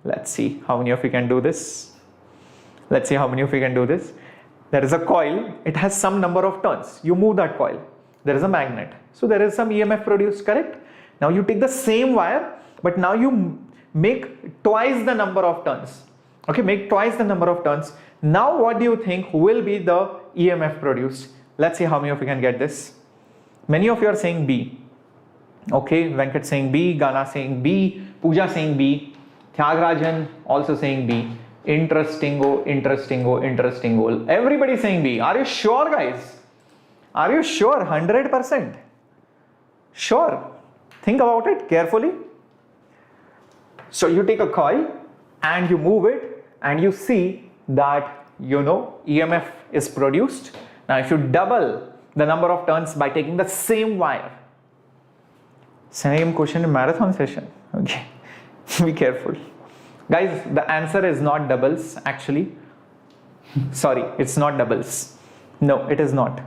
Let's see how many of you can do this. Let's see how many of you can do this. There is a coil, it has some number of turns. You move that coil, there is a magnet. So there is some EMF produced, correct? Now you take the same wire, but now you make twice the number of turns. Okay, make twice the number of turns. Now what do you think will be the EMF produced? Let's see how many of you can get this. Many of you are saying B. Okay, Venkat saying B, Gana saying B, Pooja saying B, Tyagarajan also saying B. Interestingo. Everybody saying B. Are you sure, guys? Are you sure? 100%? Sure. Think about it carefully. So you take a coil and you move it and you see that, you know, EMF is produced. Now if you double the number of turns by taking the same wire. Same question in marathon session. Okay. Be careful. Guys, the answer is not doubles actually. Sorry, it's not doubles. No, it is not.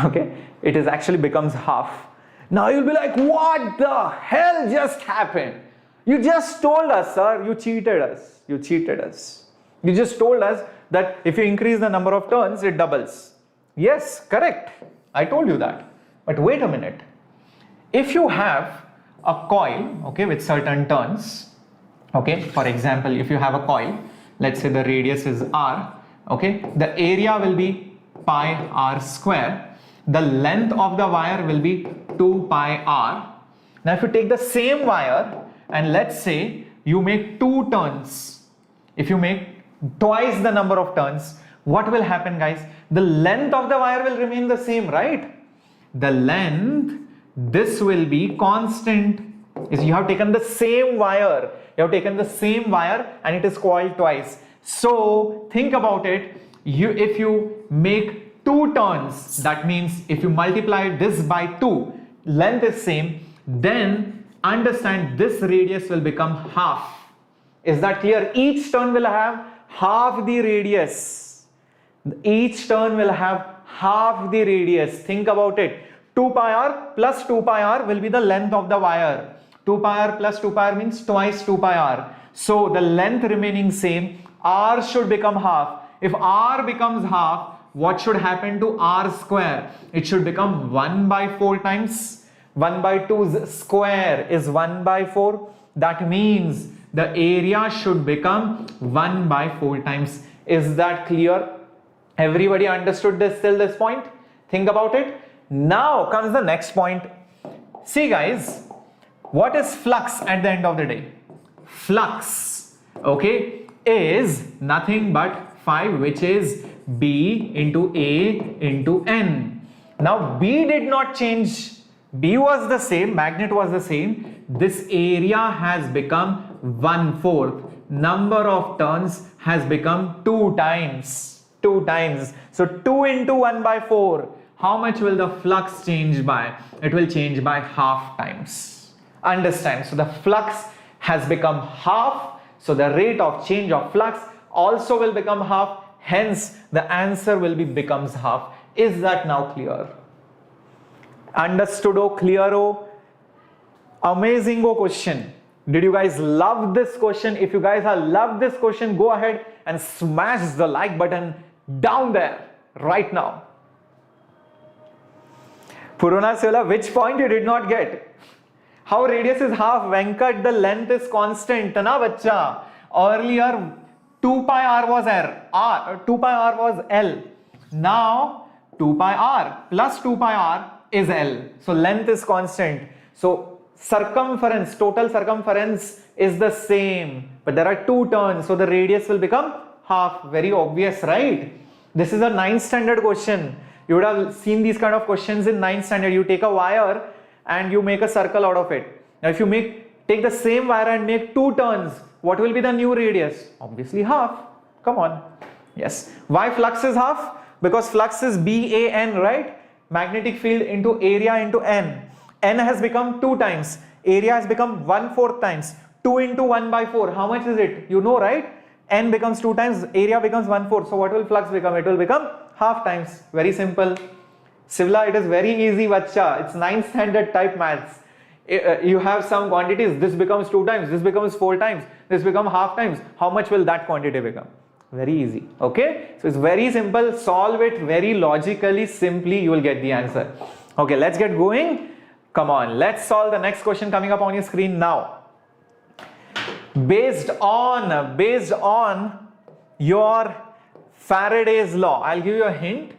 Okay, it is actually becomes half. Now you'll be like, what the hell just happened? You just told us, sir, you cheated us. You cheated us. You just told us that if you increase the number of turns, it doubles. Yes, correct. I told you that. But wait a minute. If you have a coil, okay, with certain turns, okay, for example, if you have a coil, let's say the radius is r, okay, the area will be pi r square, the length of the wire will be 2 pi r. Now if you take the same wire and let's say you make 2 turns, if you make twice the number of turns, what will happen, guys? The length of the wire will remain the same, right? The length, this will be constant. Is you have taken the same wire, and it is coiled twice. So think about it. If you make 2 turns, that means if you multiply this by 2, length is same, then understand this radius will become half. Is that clear? Each turn will have half the radius. Each turn will have half the radius. Think about it. 2 pi r plus 2 pi r will be the length of the wire. 2 pi r plus 2 pi r means twice 2 pi r. So the length remaining same, R should become half. If R becomes half, what should happen to R square? It should become 1 by 4 times. 1 by 2's square is 1 by 4. That means the area should become 1 by 4 times. Is that clear? Everybody understood this till this point? Think about it. Now comes the next point. See guys, what is flux at the end of the day? Flux, okay, is nothing but phi, which is B into A into N. Now B did not change. B was the same, magnet was the same. This area has become 1/4. Number of turns has become 2 times. 2 times. So 2 into 1 by 4. How much will the flux change by? It will change by half times. Understand? So the flux has become half. So the rate of change of flux also will become half. Hence, the answer will be becomes half. Is that now clear? Understood? Clear? Amazing question. Did you guys love this question? If you guys have loved this question, go ahead and smash the like button down there right now. Puruna Sela, which point you did not get? How radius is half? Venkat, the length is constant. Na bacha. Earlier 2 pi r was 2 pi r was L. Now 2 pi r plus 2 pi r is L. So length is constant. So circumference, total circumference is the same, but there are 2 turns, so the radius will become half. Very obvious, right? This is a 9th standard question. You would have seen these kind of questions in 9th standard. You take a wire and you make a circle out of it. Now if you take the same wire and make 2 turns, what will be the new radius? Obviously half. Come on. Yes. Why flux is half? Because flux is BAN, right? Magnetic field into area into N. N has become 2 times. Area has become 1/4 times. 2 into 1 by 4. How much is it? You know, right? N becomes 2 times. Area becomes 1/4. So what will flux become? It will become half times. Very simple. Sivla, it is very easy, bacha. It's 9th standard type maths. You have some quantities. This becomes 2 times. This becomes 4 times. This becomes half times. How much will that quantity become? Very easy. Okay. So it's very simple. Solve it very logically, simply. You will get the answer. Okay. Let's get going. Come on. Let's solve the next question coming up on your screen now. Based on your Faraday's law, I'll give you a hint.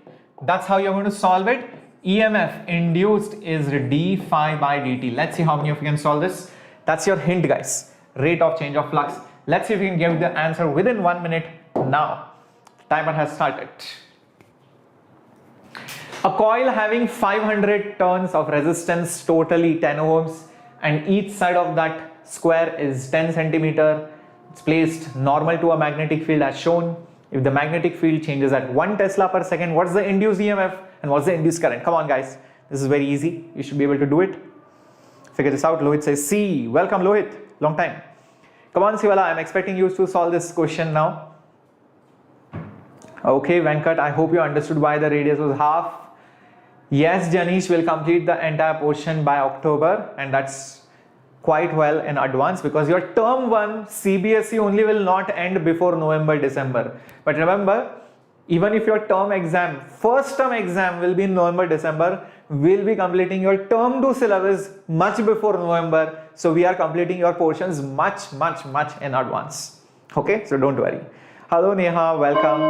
That's how you're going to solve it. EMF induced is d phi by dt. Let's see how many of you can solve this. That's your hint, guys. Rate of change of flux. Let's see if you can give the answer within 1 minute now. Timer has started. A coil having 500 turns of resistance, totally 10 ohms, and each side of that square is 10 centimeter. It's placed normal to a magnetic field as shown. If the magnetic field changes at 1 Tesla per second, what's the induced EMF and what's the induced current? Come on, guys. This is very easy. You should be able to do it. Figure this out. Lohit says C. Welcome, Lohit. Long time. Come on, Sivala. I'm expecting you to solve this question now. Okay, Venkat. I hope you understood why the radius was half. Yes, Janish will complete the entire portion by October, and that's quite well in advance because your term 1 CBSE only will not end before November, December. But remember, even if your term exam, first term exam will be in November, December, we'll be completing your term 2 syllabus much before November. So we are completing your portions much in advance. Okay, so don't worry. Hello Neha, welcome.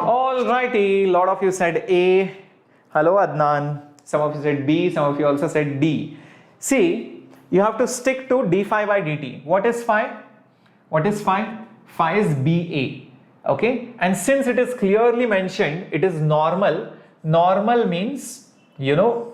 Alrighty, a lot of you said A. Hello Adnan. Some of you said B, some of you also said D. See, you have to stick to d phi by dt. What is phi? What is phi? Phi is BA. Okay, and since it is clearly mentioned, it is normal. Normal means, you know,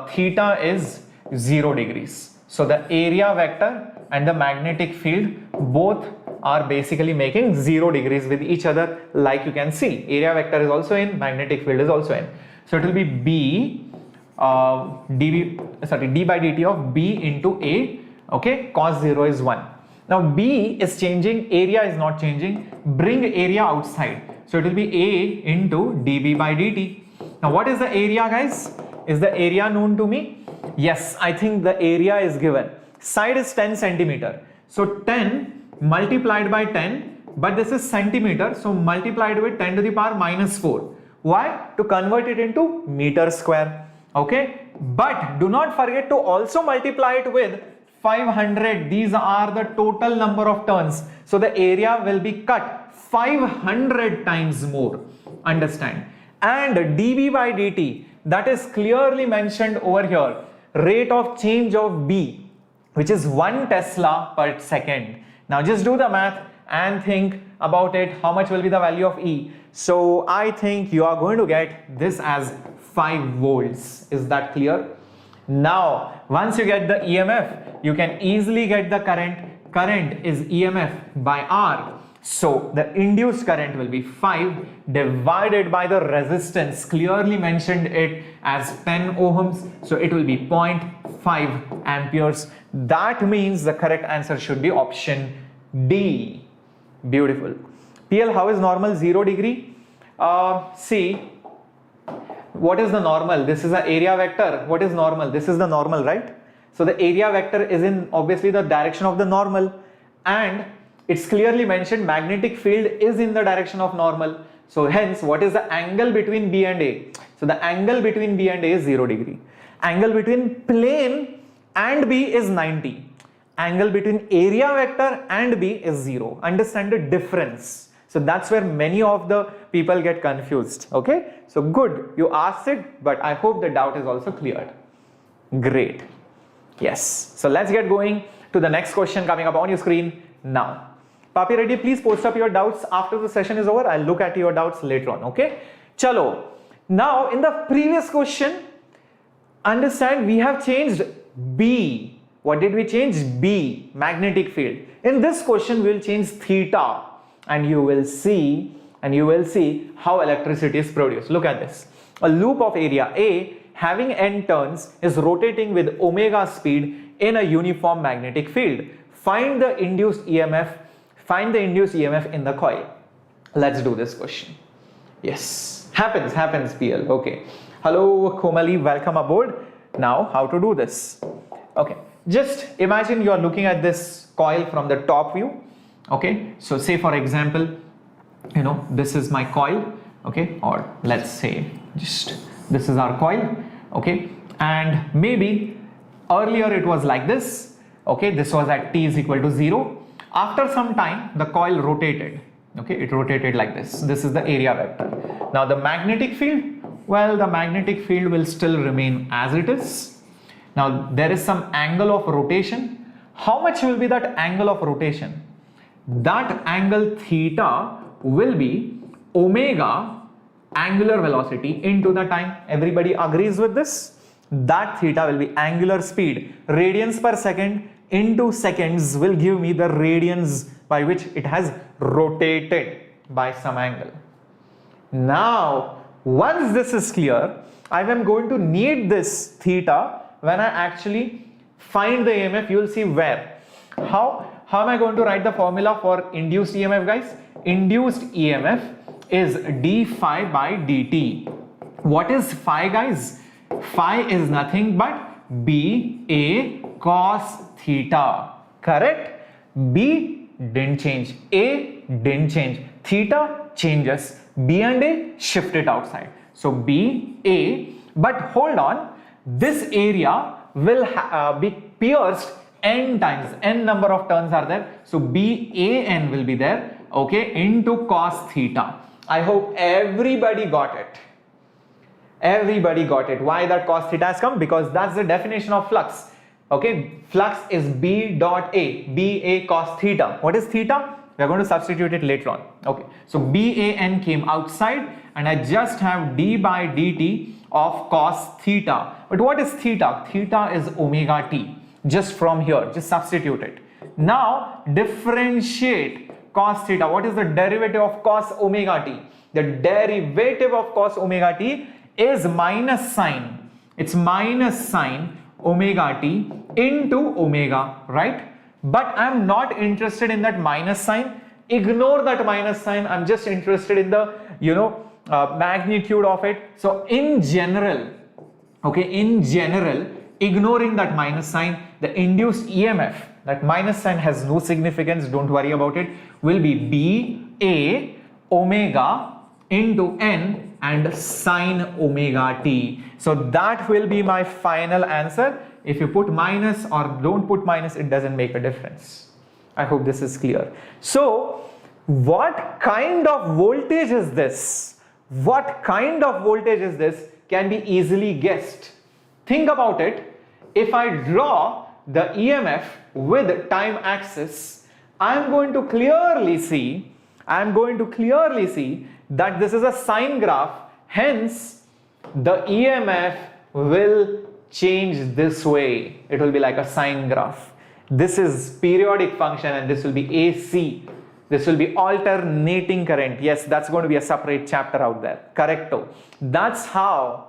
theta is 0 degrees. So the area vector and the magnetic field both are basically making 0 degrees with each other, like you can see. Area vector is also in, magnetic field is also in. So it will be B d by dt of B into A. Okay, cos 0 is 1. Now B is changing, area is not changing. Bring area outside. So it will be A into dB by dt. Now what is the area, guys? Is the area known to me? Yes, I think the area is given. Side is 10 centimeter. So 10 multiplied by 10, but this is centimeter, so multiplied with 10 to the power minus 4. Why? To convert it into meter square. Okay, but do not forget to also multiply it with 500. These are the total number of turns, so the area will be cut 500 times more. Understand? And dB by dt, that is clearly mentioned over here, rate of change of B, which is 1 Tesla per second. Now just do the math and think about it, how much will be the value of E. So I think you are going to get this as 5 volts. Is that clear? Now once you get the EMF, you can easily get the current. Current is EMF by R. So the induced current will be 5 divided by the resistance, clearly mentioned it as 10 ohms, so it will be 0.5 amperes. That means the correct answer should be option D. Beautiful. PL, how is normal 0 degree? See, what is the normal? This is an area vector. What is normal? This is the normal, right? So the area vector is in obviously the direction of the normal, and it's clearly mentioned magnetic field is in the direction of normal. So hence, what is the angle between B and A? So the angle between B and A is 0 degree. Angle between plane and B is 90. Angle between area vector and B is 0. Understand the difference. So that's where many of the people get confused. Okay, so good, you asked it, but I hope the doubt is also cleared. Great. Yes, so let's get going to the next question coming up on your screen now. Papi Reddy, please post up your doubts after the session is over. I'll look at your doubts later on. Okay, chalo. Now in the previous question, understand we have changed B. What did we change? B, magnetic field. In this question we will change theta, and you will see how electricity is produced. Look at this. A loop of area A having n turns is rotating with omega speed in a uniform magnetic field. Find the induced EMF. Find the induced EMF in the coil. Let's do this question. Yes, happens PL. Okay. Hello Komali, welcome aboard. Now how to do this? Okay, just imagine you are looking at this coil from the top view. Okay, so say for example, you know, this is my coil. Okay, or let's say just this is our coil. Okay, and maybe earlier it was like this. Okay, this was at t is equal to 0. After some time the coil rotated. Okay, it rotated like this. This is the area vector. Now the magnetic field, well, the magnetic field will still remain as it is. Now there is some angle of rotation. How much will be that angle of rotation? That angle theta will be omega angular velocity into the time. Everybody agrees with this? That theta will be angular speed. Radians per second into seconds will give me the radians by which it has rotated by some angle. Now, once this is clear, I am going to need this theta when I actually find the EMF. You will see where. How am I going to write the formula for induced EMF, guys? Induced EMF is d phi by dt. What is phi, guys? Phi is nothing but B A cos theta. Correct? B didn't change, A didn't change, theta changes, B and A shift it outside. So B A, but hold on, this area will be pierced n times, n number of turns are there. So B A N will be there, okay, into cos theta. I hope everybody got it. Everybody got it. Why that cos theta has come? Because that's the definition of flux. Okay, flux is B dot A, B A cos theta. What is theta? We are going to substitute it later on. Okay, so B A N came outside and I just have d by dt of cos theta. But what is theta? Theta is omega t. Just from here, just substitute it. Now differentiate cos theta. What is the derivative of cos omega t? The derivative of cos omega t is minus sine. It's minus sine omega t into omega, right? But I'm not interested in that minus sign. Ignore that minus sign. I'm just interested in the, magnitude of it. So in general, okay, in general, ignoring that minus sign, the induced EMF that minus sign has no significance, don't worry about it, will be B A omega into N and sine omega t. So that will be my final answer. If you put minus or don't put minus, it doesn't make a difference. I hope this is clear. So what kind of voltage is this? What kind of voltage is this can be easily guessed. Think about it. If I draw the EMF with time axis, I am going to clearly see that this is a sine graph. Hence, the EMF will change this way. It will be like a sine graph. This is periodic function and this will be AC. This will be alternating current. Yes, that's going to be a separate chapter out there. Correcto. That's how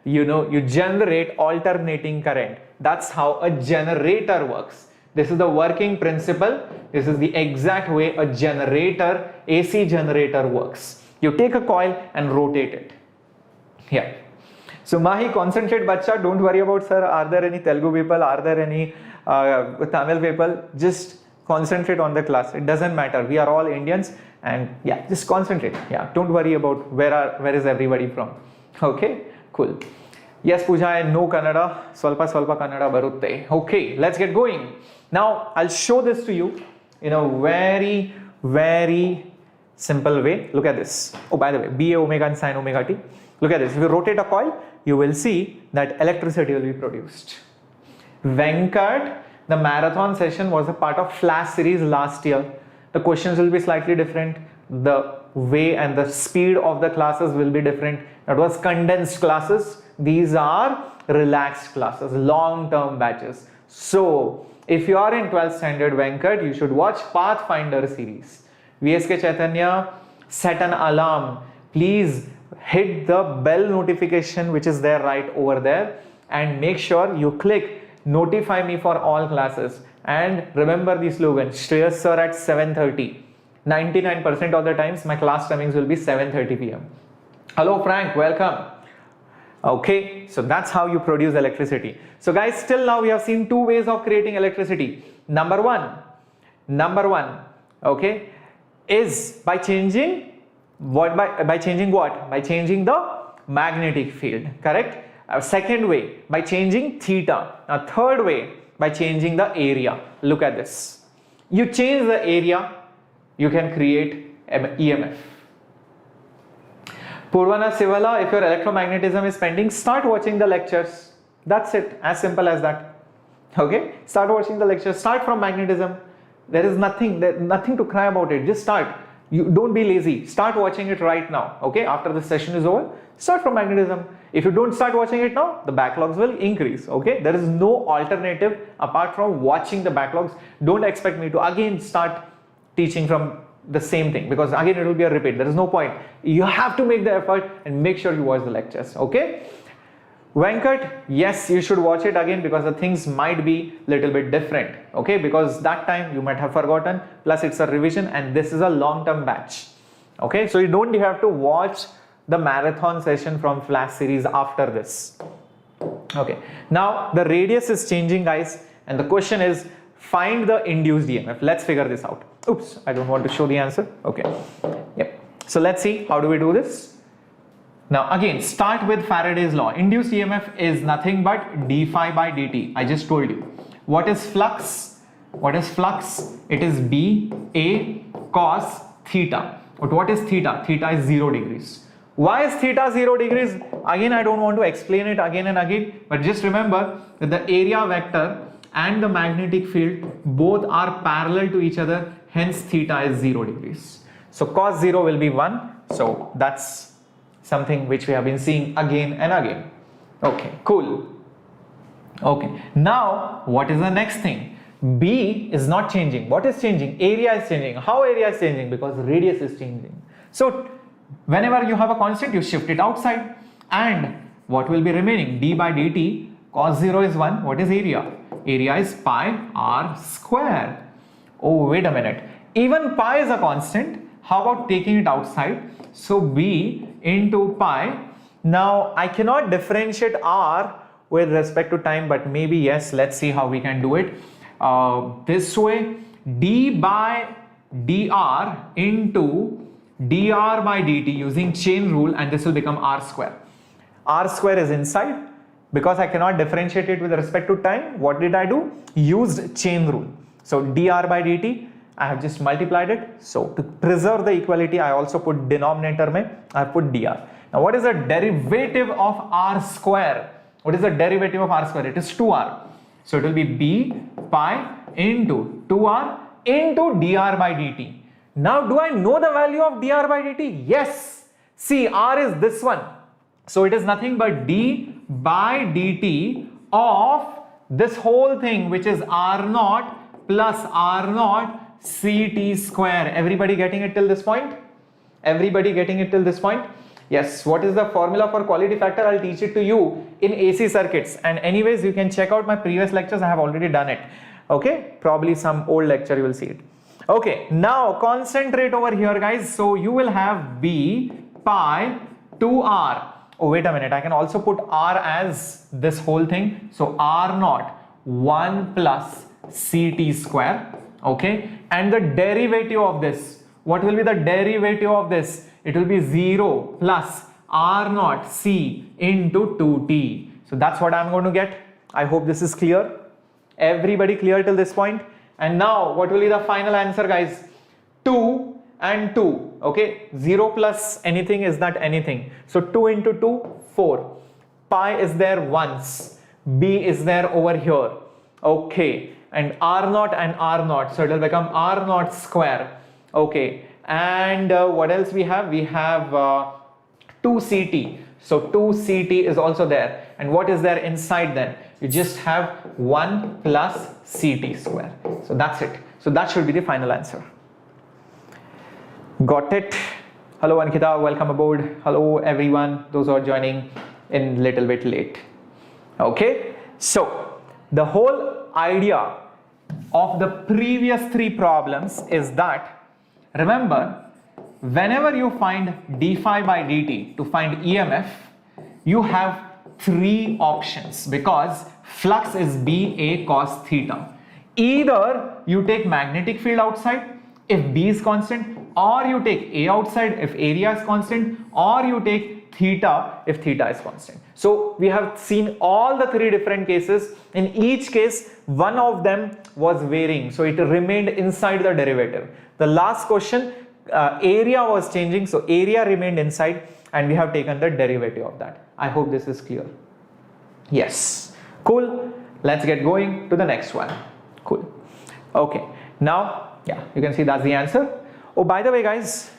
you generate alternating current. That's how a generator works. This is the working principle. This is the exact way a generator, AC generator works. You take a coil and rotate it. Yeah. So Mahi, concentrate bacha, don't worry about sir, are there any Telugu people, are there any Tamil people? Just concentrate on the class. It doesn't matter. We are all Indians and yeah, just concentrate. Yeah, don't worry about where is everybody from. Okay, cool. Yes, Pooja, I know Kannada. Swalpa Kannada barutte. Okay, let's get going. Now, I'll show this to you in a very, very simple way. Look at this. Oh, by the way, BA omega and sine omega t. Look at this. If you rotate a coil, you will see that electricity will be produced. Venkat, the marathon session was a part of Flash series last year. The questions will be slightly different. The way and the speed of the classes will be different. That was condensed classes. These are relaxed classes, long-term batches. So, if you are in 12th standard, Venkat, you should watch Pathfinder series. VSK Chaitanya, set an alarm. Please hit the bell notification which is there right over there and make sure you click notify me for all classes. And remember the slogan, Shreyas sir at 7:30. 99% of the times my class timings will be 7:30 p.m. Hello Frank, welcome. Okay, so that's how you produce electricity. So guys, till now we have seen two ways of creating electricity. Number one, okay, is by changing what? By changing what? By changing the magnetic field, correct? Second way, by changing theta. Now third way, by changing the area. Look at this. You change the area, you can create EMF. Purvana Sivala, if your electromagnetism is pending, start watching the lectures. That's it, as simple as that. Okay, start watching the lectures, start from magnetism. There is nothing to cry about it, just start. You don't be lazy, start watching it right now. Okay, after the session is over, start from magnetism. If you don't start watching it now, the backlogs will increase. Okay, there is no alternative apart from watching the backlogs. Don't expect me to again start teaching from the same thing, because again it will be a repeat. There is no point. You have to make the effort and make sure you watch the lectures. Okay, Venkat, yes, you should watch it again because the things might be little bit different. Okay, because that time you might have forgotten, plus it's a revision and this is a long-term batch. Okay, so you don't have to watch the marathon session from Flash series after this. Okay, now the radius is changing, guys, and the question is find the induced EMF. Let's figure this out. Oops, I don't want to show the answer. Okay, yep. So let's see, how do we do this? Now again, start with Faraday's law. Induced EMF is nothing but d phi by dt. I just told you. What is flux? What is flux? It is B A cos theta. But what is theta? Theta is 0 degrees. Why is theta 0 degrees? Again, I don't want to explain it again and again, but just remember that the area vector and the magnetic field both are parallel to each other, hence theta is 0 degrees. So cos 0 will be 1. So that's something which we have been seeing again and again. Okay, cool. Okay, now what is the next thing? B is not changing. What is changing? Area is changing. How area is changing? Because radius is changing. So whenever you have a constant, you shift it outside, and what will be remaining? D by dt, cos 0 is 1. What is area? Area is pi r square. Oh, wait a minute. Even pi is a constant. How about taking it outside? So B into pi. Now I cannot differentiate r with respect to time, but maybe yes, let's see how we can do it. This way, d by dr into dr by dt using chain rule, and this will become r square. R square is inside. Because I cannot differentiate it with respect to time, what did I do? Used chain rule. So dr by dt, I have just multiplied it. So to preserve the equality, I also put denominator mein, I have put dr. Now what is the derivative of r square? What is the derivative of r square? It is 2r. So it will be b pi into 2r into dr by dt. Now do I know the value of dr by dt? Yes. See, r is this one. So it is nothing but d by dt of this whole thing, which is r naught plus r naught ct square. Everybody getting it till this point? Everybody getting it till this point? Yes. What is the formula for quality factor? I'll teach it to you in AC circuits. And anyways, you can check out my previous lectures. I have already done it. Okay. Probably some old lecture you will see it. Okay. Now concentrate over here, guys. So you will have b pi 2r. Oh, wait a minute. I can also put r as this whole thing. So r naught 1 plus ct square. Okay. And the derivative of this. What will be the derivative of this? It will be 0 plus r naught c into 2t. So that's what I'm going to get. I hope this is clear. Everybody clear till this point? And now what will be the final answer, guys? 2 and 2. Okay, 0 plus anything is not anything. So 2 into 2, 4. Pi is there once. B is there over here. Okay, and r naught and r naught. So it will become r naught square. Okay, and what else we have? We have 2ct. So 2ct is also there. And what is there inside then? You just have 1 plus ct square. So that's it. So that should be the final answer. Got it? Hello Ankita, welcome aboard. Hello everyone, those who are joining in little bit late. Okay, so the whole idea of the previous 3 problems is that, remember, whenever you find d phi by dt to find EMF, you have 3 options because flux is BA cos theta. Either you take magnetic field outside if B is constant, or you take A outside if area is constant, or you take theta if theta is constant. So we have seen all the 3 different cases. In each case, one of them was varying, so it remained inside the derivative. The last question, area was changing, so area remained inside, and we have taken the derivative of that. I hope this is clear. Yes, cool. Let's get going to the next one. Cool. Okay, now yeah, you can see that's the answer. Oh, by the way, guys,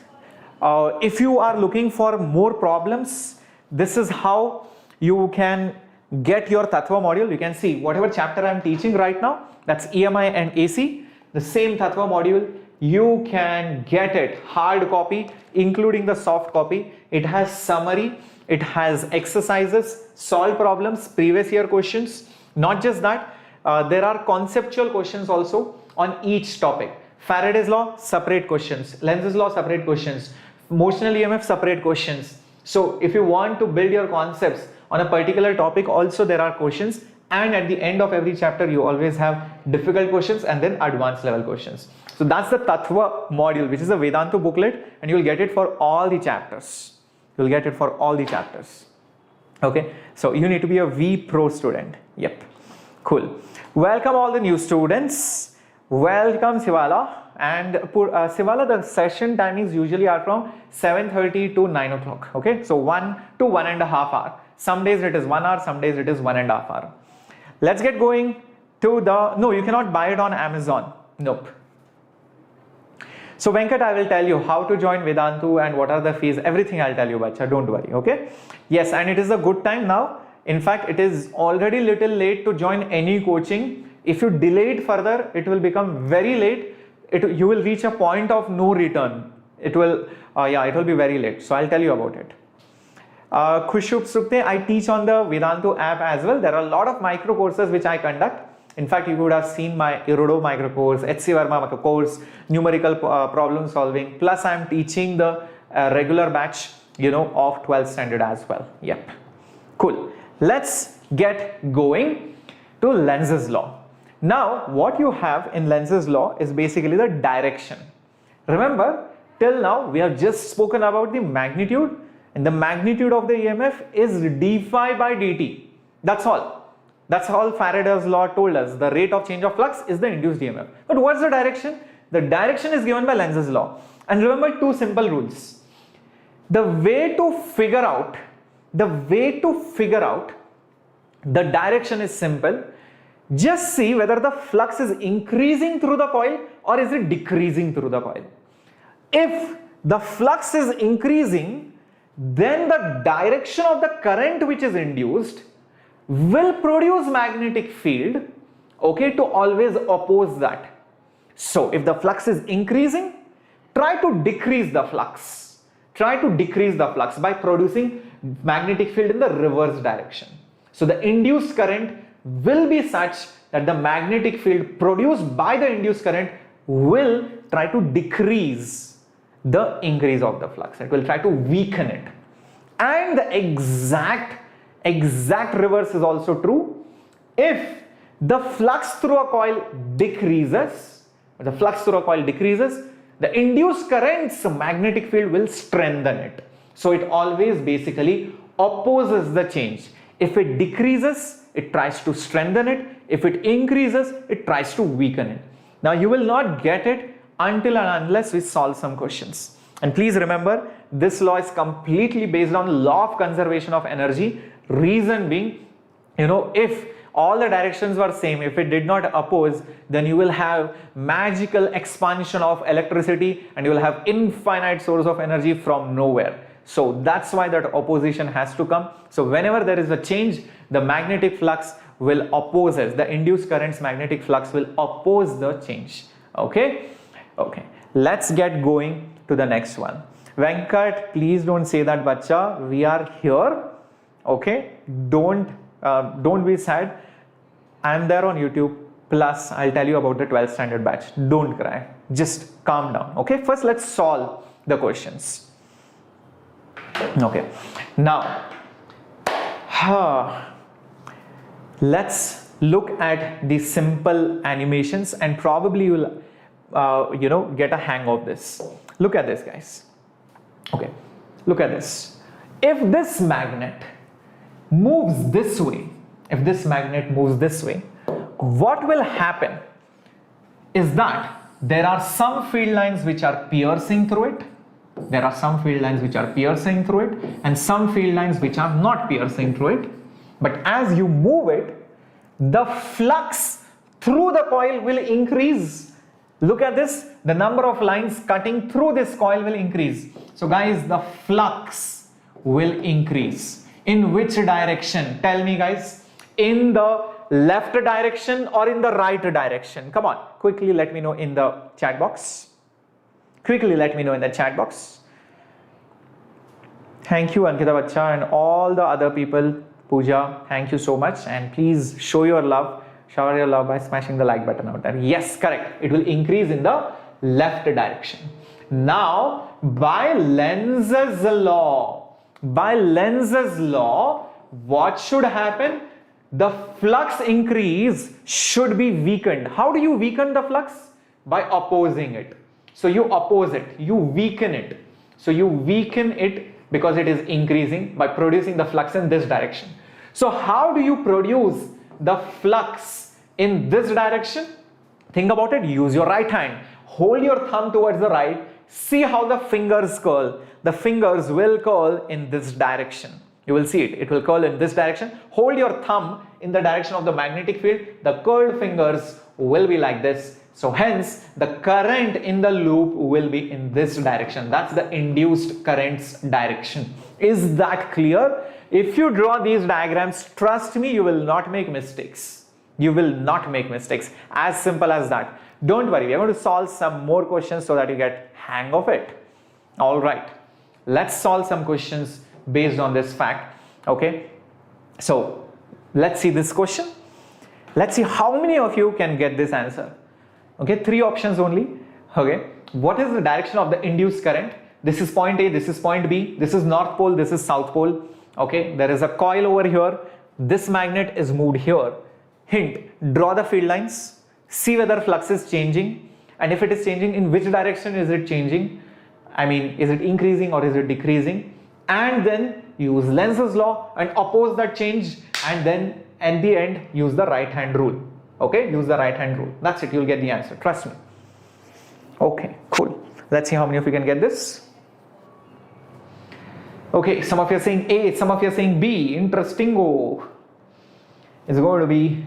if you are looking for more problems, this is how you can get your Tattva module. You can see whatever chapter I'm teaching right now, that's EMI and AC, the same Tattva module. You can get it hard copy, including the soft copy. It has summary, it has exercises, solve problems, previous year questions. Not just that, there are conceptual questions also on each topic. Faraday's law, separate questions. Lenz's law, separate questions. Motional EMF, separate questions. So if you want to build your concepts on a particular topic, also there are questions. And at the end of every chapter, you always have difficult questions and then advanced level questions. So that's the Tattva module, which is a Vedantu booklet, and you will get it for all the chapters. You will get it for all the chapters. Okay, so you need to be a V Pro student. Yep, cool. Welcome all the new students. Welcome Sivala, and Sivala, the session timings usually are from 7:30 to 9 o'clock. Okay, so 1 to 1.5 hours. Some days it is 1 hour, some days it is 1.5 hours. Let's get going to the, no, you cannot buy it on Amazon. Nope. So Venkat, I will tell you how to join Vedantu and what are the fees, everything I'll tell you, bacha, don't worry. Okay, yes, and it is a good time now. In fact, it is already little late to join any coaching. If you delay it further, it will become very late. You will reach a point of no return. It will be very late. So I'll tell you about it. Khushub Sukte, I teach on the Vedantu app as well. There are a lot of micro courses which I conduct. In fact, you would have seen my Irodo micro course, HC Verma course, numerical problem solving. Plus, I am teaching the regular batch, of 12th standard as well. Yep. Cool. Let's get going to Lenz's law. Now, what you have in Lenz's law is basically the direction. Remember, till now we have just spoken about the magnitude, and the magnitude of the EMF is d phi by dt. That's all. That's all Faraday's law told us. The rate of change of flux is the induced EMF. But what's the direction? The direction is given by Lenz's law. And remember two simple rules. The way to figure out the direction is simple. Just see whether the flux is increasing through the coil or is it decreasing through the coil. If the flux is increasing, then the direction of the current which is induced will produce magnetic field, okay, to always oppose that. So if the flux is increasing, try to decrease the flux. Try to decrease the flux by producing magnetic field in the reverse direction. So the induced current will be such that the magnetic field produced by the induced current will try to decrease the increase of the flux. It will try to weaken it. And the exact reverse is also true. If the flux through a coil decreases, the induced current's magnetic field will strengthen it. So it always basically opposes the change. If it decreases, it tries to strengthen it. If it increases, it tries to weaken it. Now you will not get it until and unless we solve some questions. And please remember, this law is completely based on law of conservation of energy. Reason being, if all the directions were same, if it did not oppose, then you will have magical expansion of electricity and you will have infinite source of energy from nowhere. So that's why that opposition has to come. So whenever there is a change, the magnetic flux will oppose it. The induced current's magnetic flux will oppose the change. Okay. Let's get going to the next one. Venkat, please don't say that, bacha. We are here. Okay. Don't be sad. I'm there on YouTube. Plus, I'll tell you about the 12th standard batch. Don't cry. Just calm down. Okay. First, let's solve the questions. Okay. Now, let's look at the simple animations and probably you'll get a hang of this. Look at this, guys. Okay, look at this. If this magnet moves this way, what will happen is that there are some field lines which are piercing through it. And some field lines which are not piercing through it. But as you move it, the flux through the coil will increase. Look at this. The number of lines cutting through this coil will increase. So guys, the flux will increase. In which direction? Tell me, guys. In the left direction or in the right direction? Come on, quickly let me know in the chat box. Thank you, Ankita Bacha, and all the other people. Pooja, thank you so much. And please show your love by smashing the like button out there. Yes, correct. It will increase in the left direction. Now, by Lenz's law, what should happen? The flux increase should be weakened. How do you weaken the flux? By opposing it. So you oppose it, you weaken it. So you weaken it because it is increasing by producing the flux in this direction. So how do you produce the flux in this direction? Think about it. Use your right hand. Hold your thumb towards the right. See how the fingers curl. The fingers will curl in this direction. You will see it. It will curl in this direction. Hold your thumb in the direction of the magnetic field. The curled fingers will be like this. So hence, the current in the loop will be in this direction. That's the induced current's direction. Is that clear? If you draw these diagrams, trust me, you will not make mistakes. You will not make mistakes. As simple as that. Don't worry, we are going to solve some more questions so that you get hang of it. All right. Let's solve some questions based on this fact. Okay. So let's see this question. Let's see how many of you can get this answer. Okay, 3 options only. Okay, what is the direction of the induced current? This is point A, this is point B, this is north pole, this is south pole. Okay, there is a coil over here. this magnet is moved here. Hint, draw the field lines, see whether flux is changing, and if it is changing, in which direction is it changing? I mean, is it increasing or is it decreasing? And then use Lenz's law and oppose that change, and then at the end use the right hand rule. Okay, use the right hand rule. That's it, you'll get the answer, trust me. Okay, cool. Let's see how many of you can get this. Okay, some of you are saying A, some of you are saying B. Interesting-o. It's going to be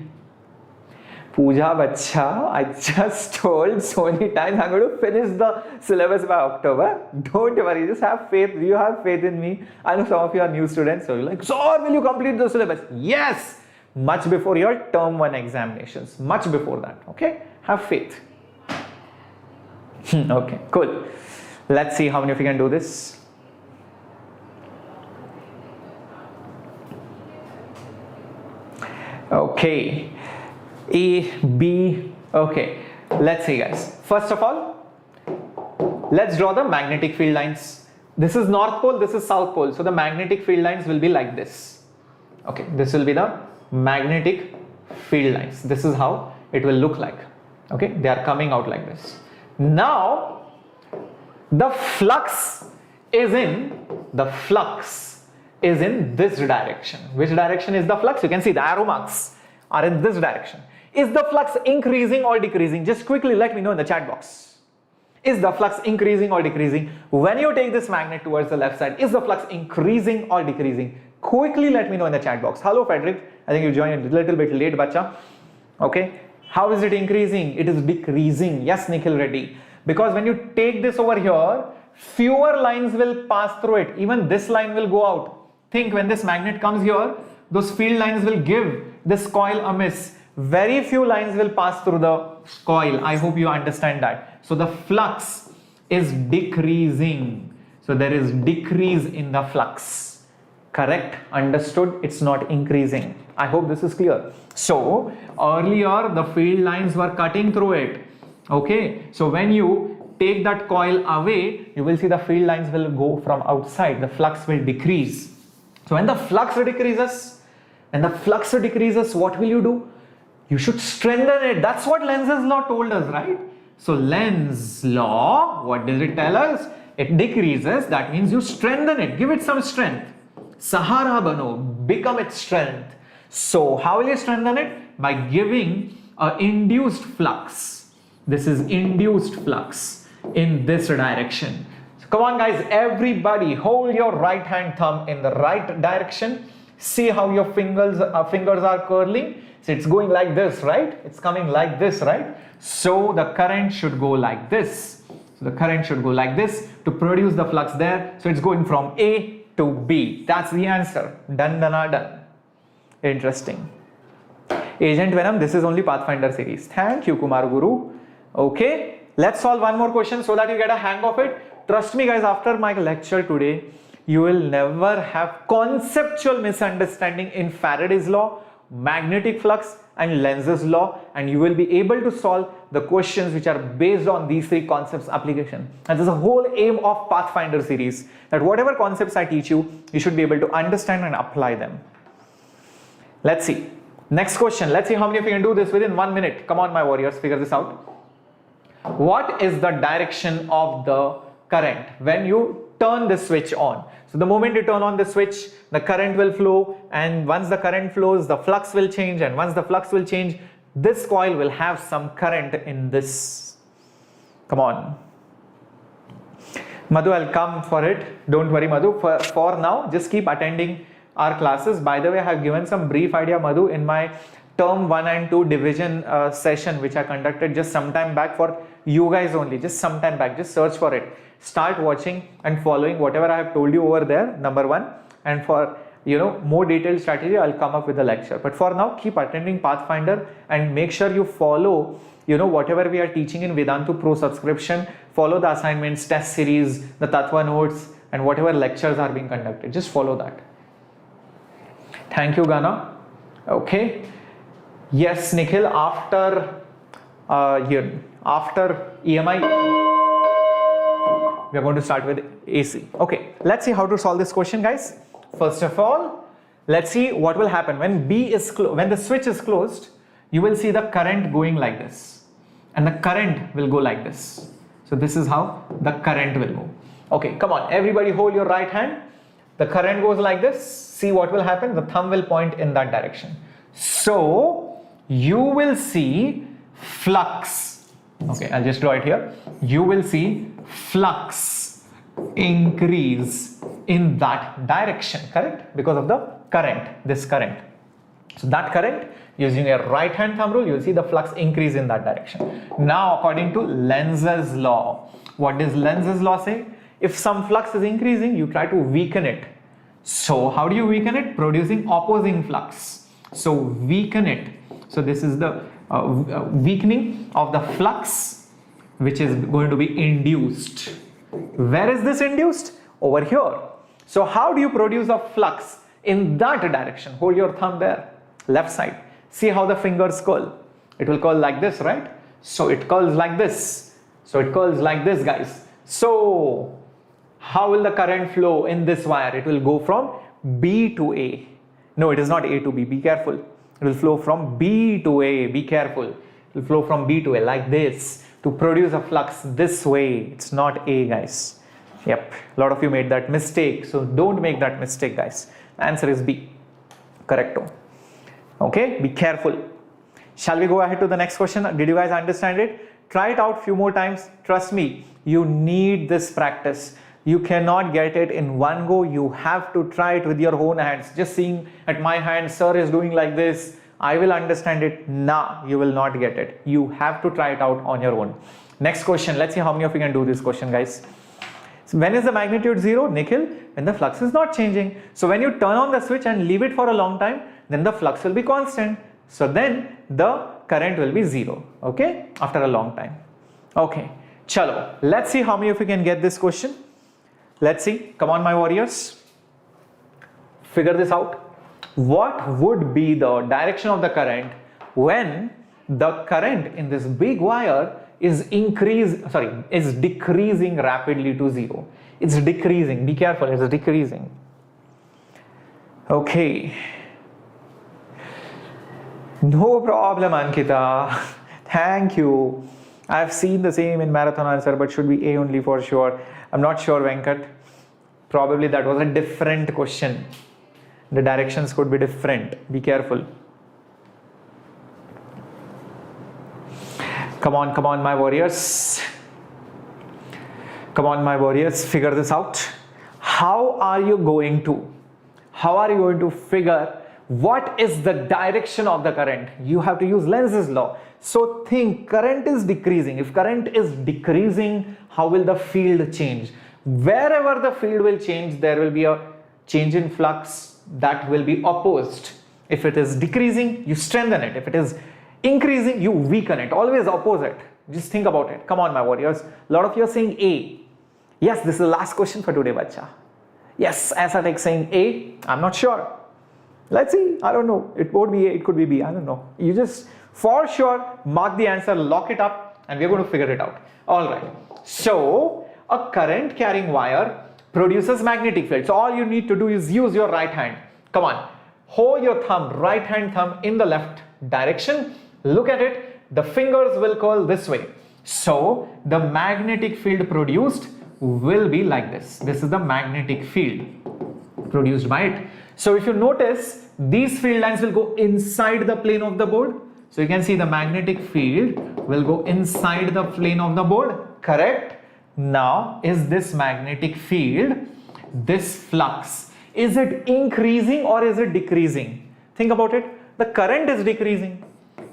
Pooja Bacha. I just told so many times I'm going to finish the syllabus by October. Don't worry, just have faith. You have faith in me. I know some of you are new students, so you're like, so will you complete the syllabus? Yes, much before your term 1 examinations. Much before that. Okay, have faith. Okay, cool. Let's see how many of you can do this. Okay, A, B, okay. Let's see, guys. First of all, let's draw the magnetic field lines. This is North Pole, this is South Pole. So the magnetic field lines will be like this. Okay, this will be the magnetic field lines. This is how it will look like. Okay, they are coming out like this. Now, the flux is in this direction. Which direction is the flux? You can see the arrow marks are in this direction. Is the flux increasing or decreasing? Just quickly let me know in the chat box. Is the flux increasing or decreasing? When you take this magnet towards the left side, is the flux increasing or decreasing? Quickly let me know in the chat box. Hello Frederick, I think you joined a little bit late, bacha. Okay, how is it increasing? It is decreasing. Yes, Nikhil Reddy. Because when you take this over here, fewer lines will pass through it. Even this line will go out. Think when this magnet comes here, those field lines will give this coil a miss. Very few lines will pass through the coil. I hope you understand that. So the flux is decreasing. So there is decrease in the flux. Correct? Understood? It's not increasing. I hope this is clear. So earlier the field lines were cutting through it. Okay. So when you take that coil away, you will see the field lines will go from outside. The flux will decrease. So when the flux decreases, what will you do? You should strengthen it. That's what Lenz's law told us, right? So Lenz's law, what does it tell us? It decreases. That means you strengthen it. Give it some strength. Sahara bano, become its strength. So how will you strengthen it? By giving an induced flux. This is induced flux in this direction. Come on guys, everybody hold your right hand thumb in the right direction. See how your fingers are curling. So it's going like this, right? It's coming like this, right? So the current should go like this. So the current should go like this to produce the flux there. So it's going from A to B. That's the answer. Done, done, done. Interesting. Agent Venom, this is only Pathfinder series. Thank you, Kumar Guru. Okay, let's solve one more question so that you get a hang of it. Trust me guys, after my lecture today, you will never have conceptual misunderstanding in Faraday's law, magnetic flux and Lenz's law, and you will be able to solve the questions which are based on these three concepts application. And this is the whole aim of Pathfinder series, that whatever concepts I teach you, you should be able to understand and apply them. Let's see. Next question. Let's see how many of you can do this within 1 minute. Come on my warriors, figure this out. What is the direction of the current when you turn the switch on? So the moment you turn on the switch, the current will flow, and once the current flows, the flux will change, and once the flux will change, this coil will have some current in this. Come on. Madhu, I'll come for it. Don't worry, Madhu. For now, just keep attending our classes. By the way, I have given some brief idea, Madhu, in my term 1 and 2 division session which I conducted just some time back for you guys only. Just some time back. Just search for it. Start watching and following whatever I have told you over there, number 1. And for more detailed strategy, I'll come up with a lecture. But for now, keep attending Pathfinder and make sure you follow whatever we are teaching in Vedantu Pro subscription. Follow the assignments, test series, the Tattva notes, and whatever lectures are being conducted. Just follow that. Thank you, Gana. Okay. Yes, Nikhil, after EMI, we are going to start with AC. Okay, let's see how to solve this question, guys. First of all, let's see what will happen when when the switch is closed. You will see the current going like this, and the current will go like this. So this is how the current will go. Okay, come on, everybody hold your right hand. The current goes like this. See what will happen. The thumb will point in that direction. So you will see flux. Okay, I'll just draw it here. You will see flux increase in that direction, correct? Because of the current, this current. So that current, using your right hand thumb rule, you will see the flux increase in that direction. Now, according to Lenz's law, what does Lenz's law say? If some flux is increasing, you try to weaken it. So how do you weaken it? Producing opposing flux. So weaken it. So this is the weakening of the flux, which is going to be induced. Where is this induced? Over here. So how do you produce a flux in that direction? Hold your thumb there, left side. See how the fingers curl. It will curl like this, right? So it curls like this. So it curls like this, guys. So how will the current flow in this wire? It will go from B to A. No, it is not A to B. Be careful. It will flow from B to A. Be careful. It will flow from B to A like this to produce a flux this way. It's not A, guys. Yep. A lot of you made that mistake. So don't make that mistake, guys. The answer is B. Correcto. Okay. Be careful. Shall we go ahead to the next question? Did you guys understand it? Try it out few more times. Trust me, you need this practice. You cannot get it in one go. You have to try it with your own hands. Just seeing at my hand, sir is doing like this, I will understand it. Nah, you will not get it. You have to try it out on your own. Next question. Let's see how many of you can do this question, guys. So when is the magnitude 0? Nikhil, when the flux is not changing. So when you turn on the switch and leave it for a long time, then the flux will be constant. So then the current will be 0. Okay, after a long time. Okay, chalo. Let's see how many of you can get this question. Let's see. Come on, my warriors. Figure this out. What would be the direction of the current when the current in this big wire is decreasing rapidly to 0? It's decreasing. Be careful. It's decreasing. Okay. No problem, Ankita. Thank you. I've seen the same in marathon answer, but should be A only for sure. I'm not sure, Venkat. Probably that was a different question. The directions could be different. Be careful. Come on, my warriors. Come on, my warriors. Figure this out. How are you going to figure what is the direction of the current? You have to use Lenz's law. So think, current is decreasing. If current is decreasing, how will the field change? Wherever the field will change, there will be a change in flux that will be opposed. If it is decreasing, you strengthen it. If it is increasing, you weaken it. Always opposite. Just think about it. Come on, my warriors. A lot of you are saying A. Yes, this is the last question for today, bacha. Yes, Aisa Tech saying A. I'm not sure. Let's see. I don't know. It won't be A. It could be B. I don't know. You just for sure mark the answer, lock it up, and we're going to figure it out. All right. So a current carrying wire produces magnetic field. So all you need to do is use your right hand. Come on. Hold your thumb, right hand thumb in the left direction. Look at it. The fingers will curl this way. So the magnetic field produced will be like this. This is the magnetic field produced by it. So if you notice, these field lines will go inside the plane of the board. So you can see the magnetic field will go inside the plane of the board. Correct? Now, is this magnetic field, this flux, is it increasing or is it decreasing? Think about it. The current is decreasing.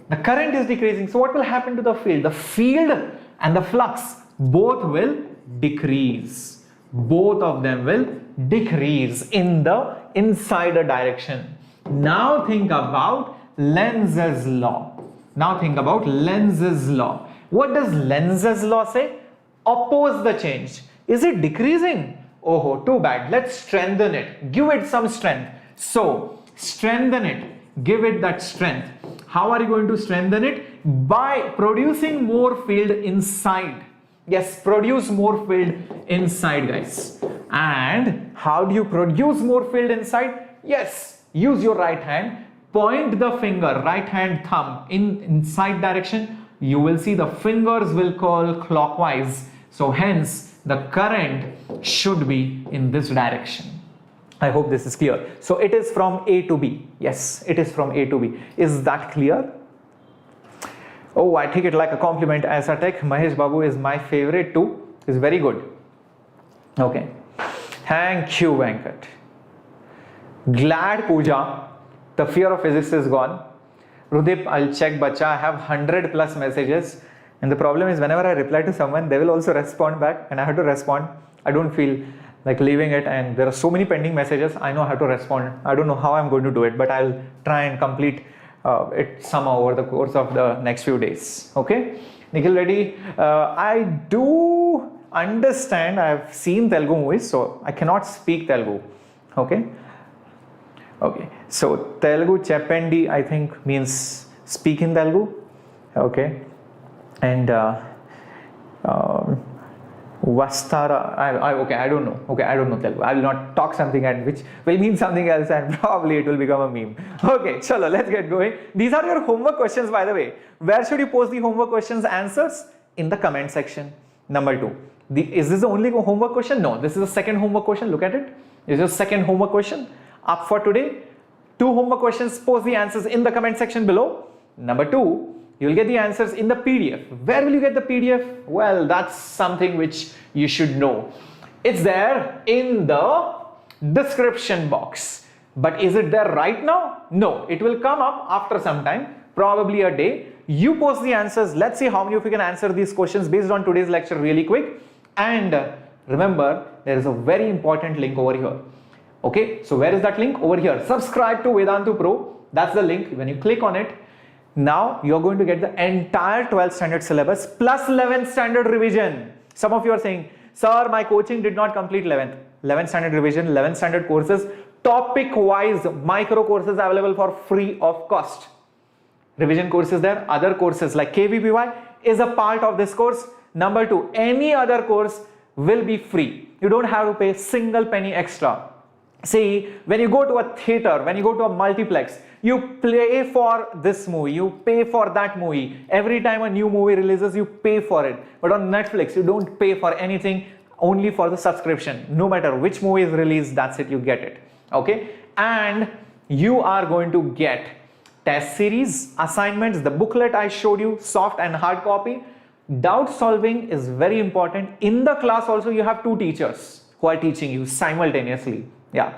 The current is decreasing. So what will happen to the field? The field and the flux both will decrease. Both of them will decrease in the inside a direction. Now think about Lenz's law. Now think about Lenz's law. What does Lenz's law say? Oppose the change. Is it decreasing? Oh, too bad. Let's strengthen it. Give it some strength. So strengthen it. Give it that strength. How are you going to strengthen it? By producing more field inside. Yes, produce more field inside, guys. And how do you produce more field inside? Yes, use your right hand, point the finger, right hand thumb in inside direction. You will see the fingers will curl clockwise. So hence the current should be in this direction. I hope this is clear. So it is from A to B. Yes, it is from A to B. Is that clear? Oh, I take it like a compliment. As a tech, Mahesh Babu is my favorite too. Is very good. Okay. Thank you, Venkat. Glad, Pooja. The fear of physics is gone. Rudip, I'll check, bacha. I have 100 plus messages. And the problem is whenever I reply to someone, they will also respond back and I have to respond. I don't feel like leaving it, and there are so many pending messages. I know how to respond. I don't know how I'm going to do it, but I'll try and complete it somehow over the course of the next few days. Okay. Nikhil Reddy, I do understand. I've seen Telugu movies, so I cannot speak Telugu. Okay. Okay. So Telugu Chependi, I think, means speak in Telugu. Okay. And Vastara, I don't know. Okay, I don't know Telugu. I will not talk something and which will mean something else, and probably it will become a meme. Okay, chalo, let's get going. These are your homework questions, by the way. Where should you post the homework questions answers? In the comment section. Number 2. Is this the only homework question? No, this is the second homework question. Look at it. This is the second homework question. Up for today. 2 homework questions. Post the answers in the comment section below. Number 2. You will get the answers in the PDF. Where will you get the PDF? Well, that's something which you should know. It's there in the description box. But is it there right now? No, it will come up after some time, probably a day. You post the answers. Let's see how many of you can answer these questions based on today's lecture really quick. And remember, there is a very important link over here. Okay, so where is that link? Over here. Subscribe to Vedantu Pro. That's the link. When you click on it, now you're going to get the entire 12th standard syllabus plus 11th standard revision. Some of you are saying, sir, my coaching did not complete 11th standard revision, 11th standard courses, topic wise micro courses available for free of cost. Revision courses there, other courses like Kvpy is a part of this course. Number 2, any other course will be free. You don't have to pay single penny extra. See, when you go to a theater, when you go to a multiplex, you pay for this movie, you pay for that movie. Every time a new movie releases, you pay for it. But on Netflix, you don't pay for anything, only for the subscription. No matter which movie is released, that's it, you get it. Okay? And you are going to get test series, assignments, the booklet I showed you, soft and hard copy. Doubt solving is very important. In the class also, you have 2 teachers who are teaching you simultaneously. Yeah.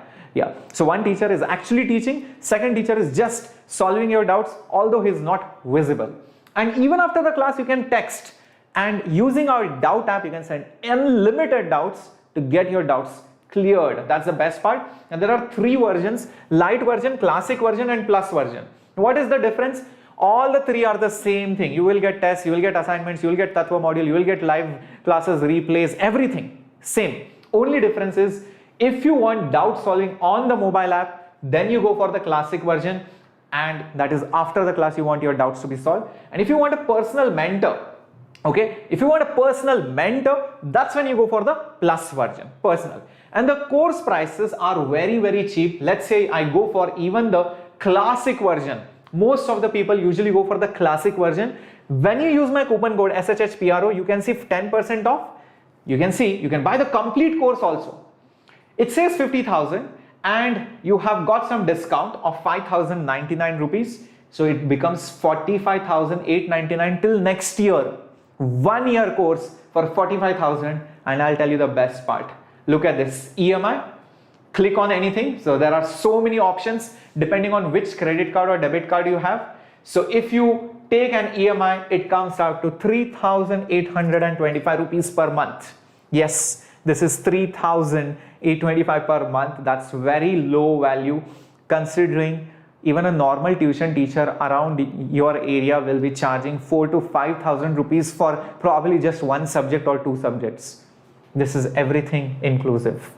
So one teacher is actually teaching, second teacher is just solving your doubts, although he is not visible. And even after the class, you can text, and using our doubt app, you can send unlimited doubts to get your doubts cleared. That's the best part. And there are 3 versions: light version, classic version, and plus version. What is the difference? All the 3 are the same thing. You will get tests, you will get assignments, you will get Tattva module, you will get live classes, replays, everything same. Only difference is, if you want doubt solving on the mobile app, then you go for the classic version, and that is after the class you want your doubts to be solved. And if you want a personal mentor, okay, if you want a personal mentor, that's when you go for the plus version, personal. And the course prices are very, very cheap. Let's say I go for even the classic version. Most of the people usually go for the classic version. When you use my coupon code SHHPRO, you can see 10% off. You can see, you can buy the complete course also. It says 50,000 and you have got some discount of 5,099 rupees. So it becomes 45,899 till next year. 1 year course for 45,000. And I'll tell you the best part. Look at this EMI. Click on anything. So there are so many options depending on which credit card or debit card you have. So if you take an EMI, it comes out to 3,825 rupees per month. Yes, this is 3,825 per month. That's very low value considering even a normal tuition teacher around your area will be charging 4,000 to 5,000 rupees for probably just 1 subject or 2 subjects. This is everything inclusive.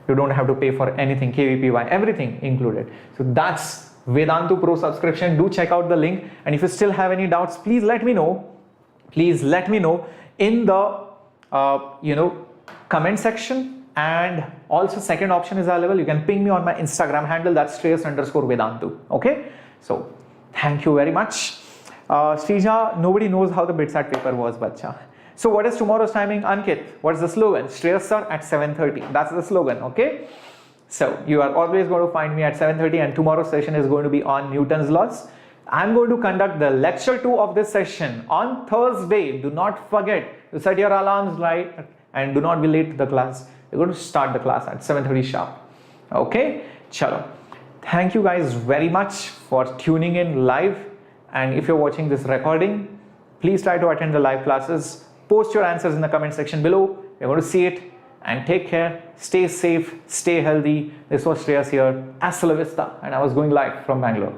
You don't have to pay for anything, Kvpy, everything included. So that's Vedantu Pro subscription. Do check out the link. And if you still have any doubts, please let me know. Please let me know in the comment section, and also second option is available. You can ping me on my Instagram handle, that's Shreyas_Vedantu. Okay, so thank you very much. Srija, nobody knows how the BitSat paper was, bacha. So what is tomorrow's timing? Ankit, what is the slogan? Shreyas sir at 7:30. That's the slogan. Okay, so you are always going to find me at 7:30, and tomorrow's session is going to be on Newton's laws. I'm going to conduct the lecture 2 of this session on Thursday. Do not forget to set your alarms right and do not be late to the class. We're going to start the class at 7:30 sharp. Okay, chalo. Thank you guys very much for tuning in live, and if you're watching this recording, please try to attend the live classes. Post your answers in the comment section below. We're going to see it, and take care. Stay safe, stay healthy. This was Shreyas here. Hasta la vista, and I was going live from Bangalore.